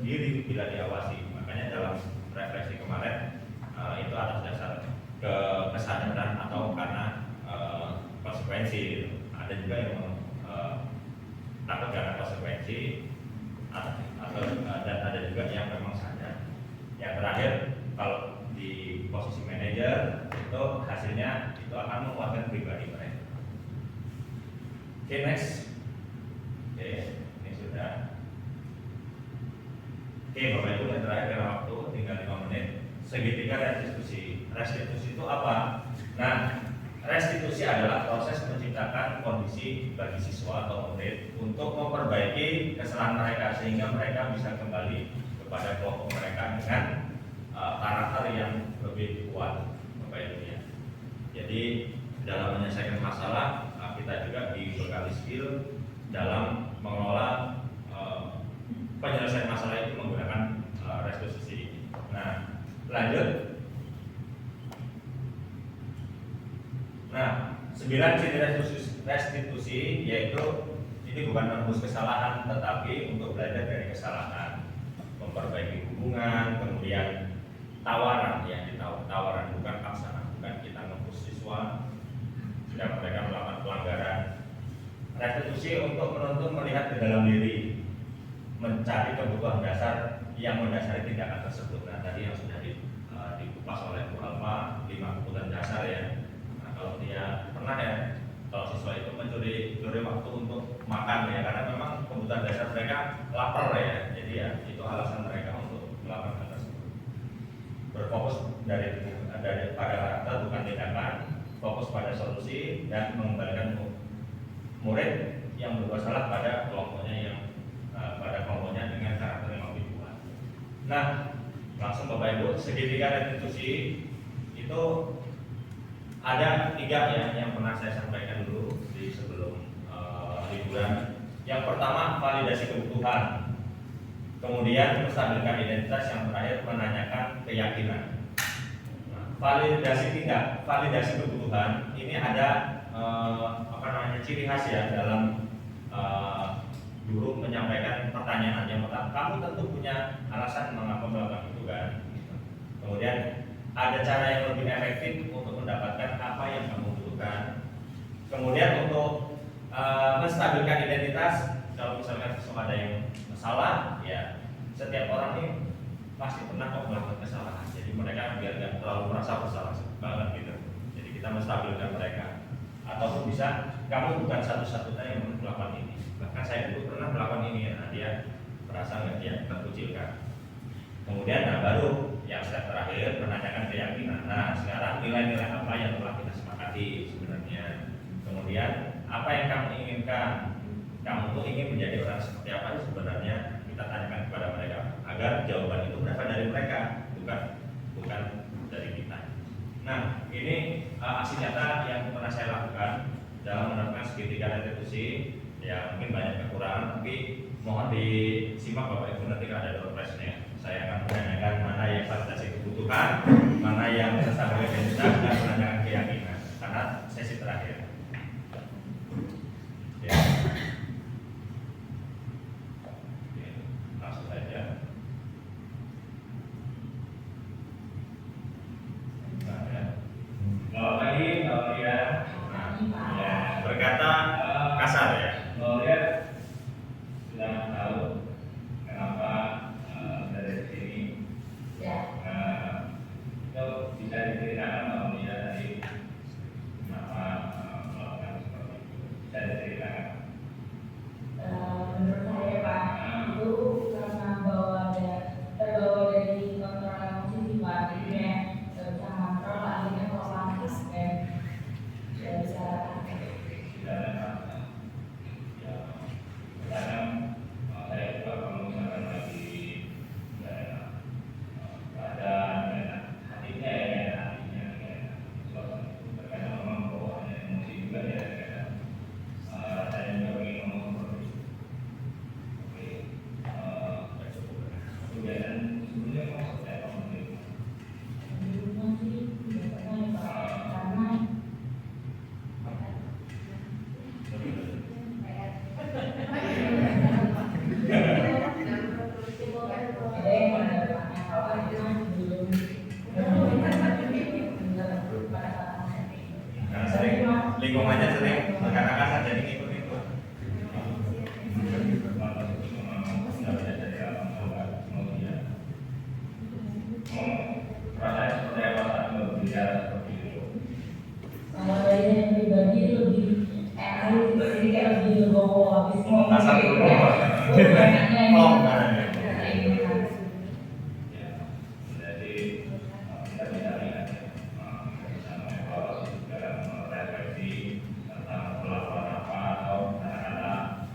diri bila diawasi. Makanya dalam refleksi kemarin itu atas dasar kesadaran atau karena konsekuensi. Ada juga yang takut karena konsekuensi dan ada juga yang memang sadar. Yang terakhir, kalau di posisi manajer itu hasilnya itu akan menguatkan pribadi mereka. Oke, next. Oke, ini sudah. Oke, Bapak Ibu, yang terakhir karena waktu tinggal 5 menit. Segitiga restitusi. Restitusi itu apa? Nah, restitusi adalah proses menciptakan kondisi bagi siswa atau murid untuk memperbaiki kesalahan mereka sehingga mereka bisa kembali kepada kelompok mereka dengan karakter yang lebih kuat, Bapak Ibu ya. Jadi dalam menyelesaikan masalah kita juga dibekali skill dalam mengelola penyelesaian masalah itu menggunakan restitusi. Nah, lanjut. Nah, 9 ciri restitusi yaitu ini bukan menembus kesalahan tetapi untuk belajar dari kesalahan, memperbaiki hubungan, kemudian tawaran ya, tawaran bukan paksaan, bukan kita ngepus siswa sedang mereka melakukan pelanggaran. Restitusi untuk menuntut melihat ke dalam diri, mencari kebutuhan dasar yang mendasari tindakan tersebut. Nah, tadi yang sudah dikupas oleh Bu Alfa, 5 kebutuhan dasar ya. Kalau dia pernah ya, kalau siswa itu mencuri waktu untuk makan ya, karena memang kebutuhan dasar mereka lapar ya, jadi ya itu alasan mereka untuk melakukan hal tersebut. Berfokus dari pada karakter bukan tindakan, fokus pada solusi dan mengembalikan murid yang berbuat salah pada kelompoknya dengan karakter yang lebih kuat. Nah, langsung Bapak Ibu, segitiga restitusi itu ada 3 ya yang pernah saya sampaikan dulu di sebelum liburan. Yang pertama validasi kebutuhan, kemudian menstabilkan identitas, yang terakhir menanyakan keyakinan. Nah, validasi kebutuhan ini ada ciri khas ya dalam guru menyampaikan pertanyaan. Yang pertama, kamu tentu punya alasan mengapa melakukan itu kan. Kemudian ada cara yang lebih efektif untuk mendapatkan apa yang kamu butuhkan. Kemudian untuk menstabilkan identitas, kalau misalkan sesuatu ada yang salah, ya setiap orang ini pasti pernah kok melakukan kesalahan. Jadi mereka biar nggak terlalu merasa bersalah banget gitu. Jadi kita menstabilkan mereka. Ataupun bisa, kamu bukan satu-satunya yang melakukan ini. Bahkan saya dulu pernah melakukan ini, ya. Dia merasa nggak dia terkucilkan. Kemudian baru yang step terakhir menanyakan keyakinan. Nah, sekarang nilai-nilai apa yang telah kita sepakati sebenarnya. Kemudian apa yang kamu inginkan? Kamu tuh ingin menjadi orang seperti apa sebenarnya? Kita tanyakan kepada mereka agar jawaban itu berasal dari mereka, bukan dari kita. Nah, ini aksi nyata yang pernah saya lakukan dalam menerapkan segitiga restitusi. Ya mungkin banyak kekurangan, tapi mohon disimak Bapak Ibu, nanti ada door prize-nya. Saya akan menanyakan mana yang validasi kebutuhan, mana yang menstabilkan identitas, dan menanyakan keyakinan. Karena sesi terakhir. Ya. Oke, langsung saja. Nah, ya. Selamat pagi, Mbak Maria. Ya, berkata kasar ya. Mbak Maria sudah tahu kenapa dari sini habis ngomong Kasar gitu dulu. ya. Kayaknya ini. Oh, enggak. Iya. Ya, jadi kita bisa lihat ya, bisa mengevaluasi dalam refleksi tentang pelakuan apa atau kata-kata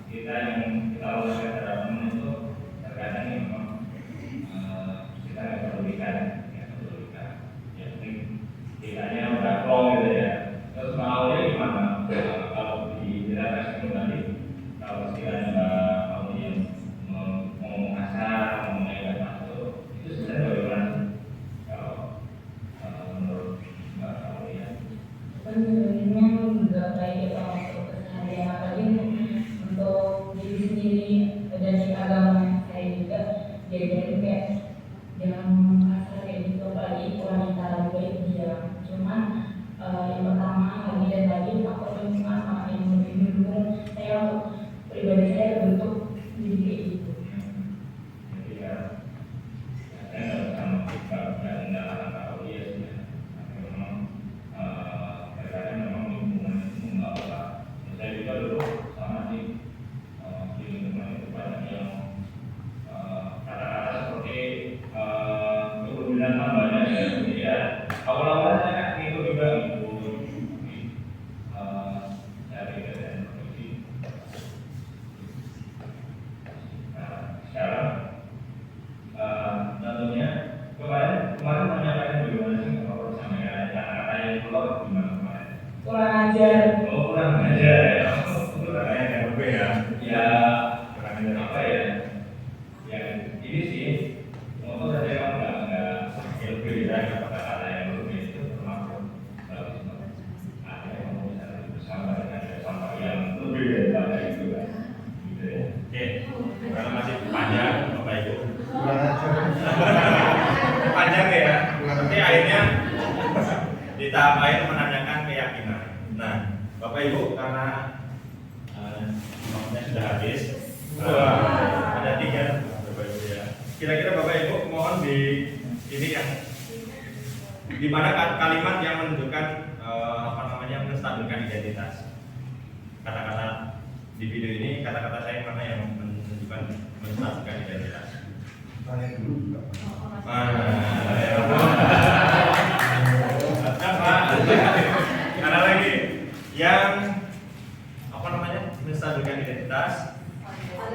kita yang kita lakukan dalam teman itu terkadang memang kita nggak pedulikan, ya penting tidaknya udah plong gitu ya. Terus maunya gimana? Kalau dijelaskan kembali, kalau sekiranya kamu yang ngomong kasar, ngomong yang nggak masuk, itu sebenarnya bagaimana? Kalau menurut Mbak Aulia? Sebenarnya nggak baik ya kalau untuk keseharian, apalagi untuk diri sendiri dan di agama saya juga diajarin kayak jangan kasar kayak gitu, apalagi wanita lebih baik diam. Cuman yang pertama lagi dan lagi faktor lingkungan sama yang lebih mendukung saya, pribadi saya bentuk diri kayak gitu. Jadi ya, saya nggak sama kita nggak menyalahkan Mbak Aulia sih ya. Tapi memang terkadang memang lingkungan itu nggak apa. Saya juga dulu sama sih di lingkungan itu banyak yang kata-kata seperti kepedulian tambahnya ya. Jadi ya awal-awalnya saya kan ngikut juga cari kerjaan produksi. Nah, sekarang tentunya kemarin menyampaikan bagaimana sih kalau sama ya kata-kata yang keluar gimana kemarin? Kurang ajar. Oh, kurang ajar ya. Kurang ajar ya, oke ya. Ya, kurang ajar apa ya? Yang ini sih, untuk saja kamu nggak lebih dari kata-kata yang lebih itu termasuk bagus banget. Ada yang mau bisa lebih bersama dengan sama yang lebih daripada itu kan. Gitu ya. Oke, karena masih panjang Bapak Ibu. Kurang ajar. Panjang ya. Tapi akhirnya di tahap akhir menanyakan keyakinan. Nah, Bapak Ibu karena waktunya sudah habis. Ada 3 Bapak Ibu ya. Kira-kira Bapak Ibu mohon di ini yang di mana kalimat yang menunjukkan menstabilkan identitas. Kata-kata di video ini kata-kata saya mana yang menunjukkan menstabilkan identitas? Tanya dulu. Ada lagi yang menstabilkan identitas,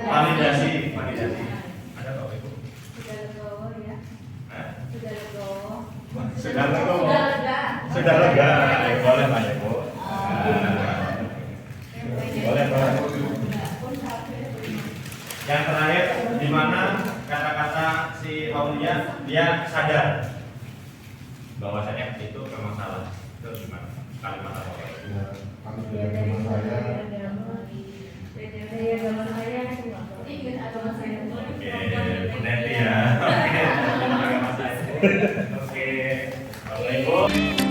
validasi. Ada Bapak Ibu? Sudah legowo ya. Hah? Sudah legowo. Sudah legowo. Sudah lega. Sudah lega. Boleh Pak Ibu. Boleh. Yang terakhir, di mana kata-kata si Aulia dia sadar bahwasanya itu memang salah. Itu gimana? Kalimat apa? Ya, kami sudah teman saya. Dari agama saya, ikut agama saya. Oke, nanti ya. Oke, agama saya. Oke, Bapak Ibu.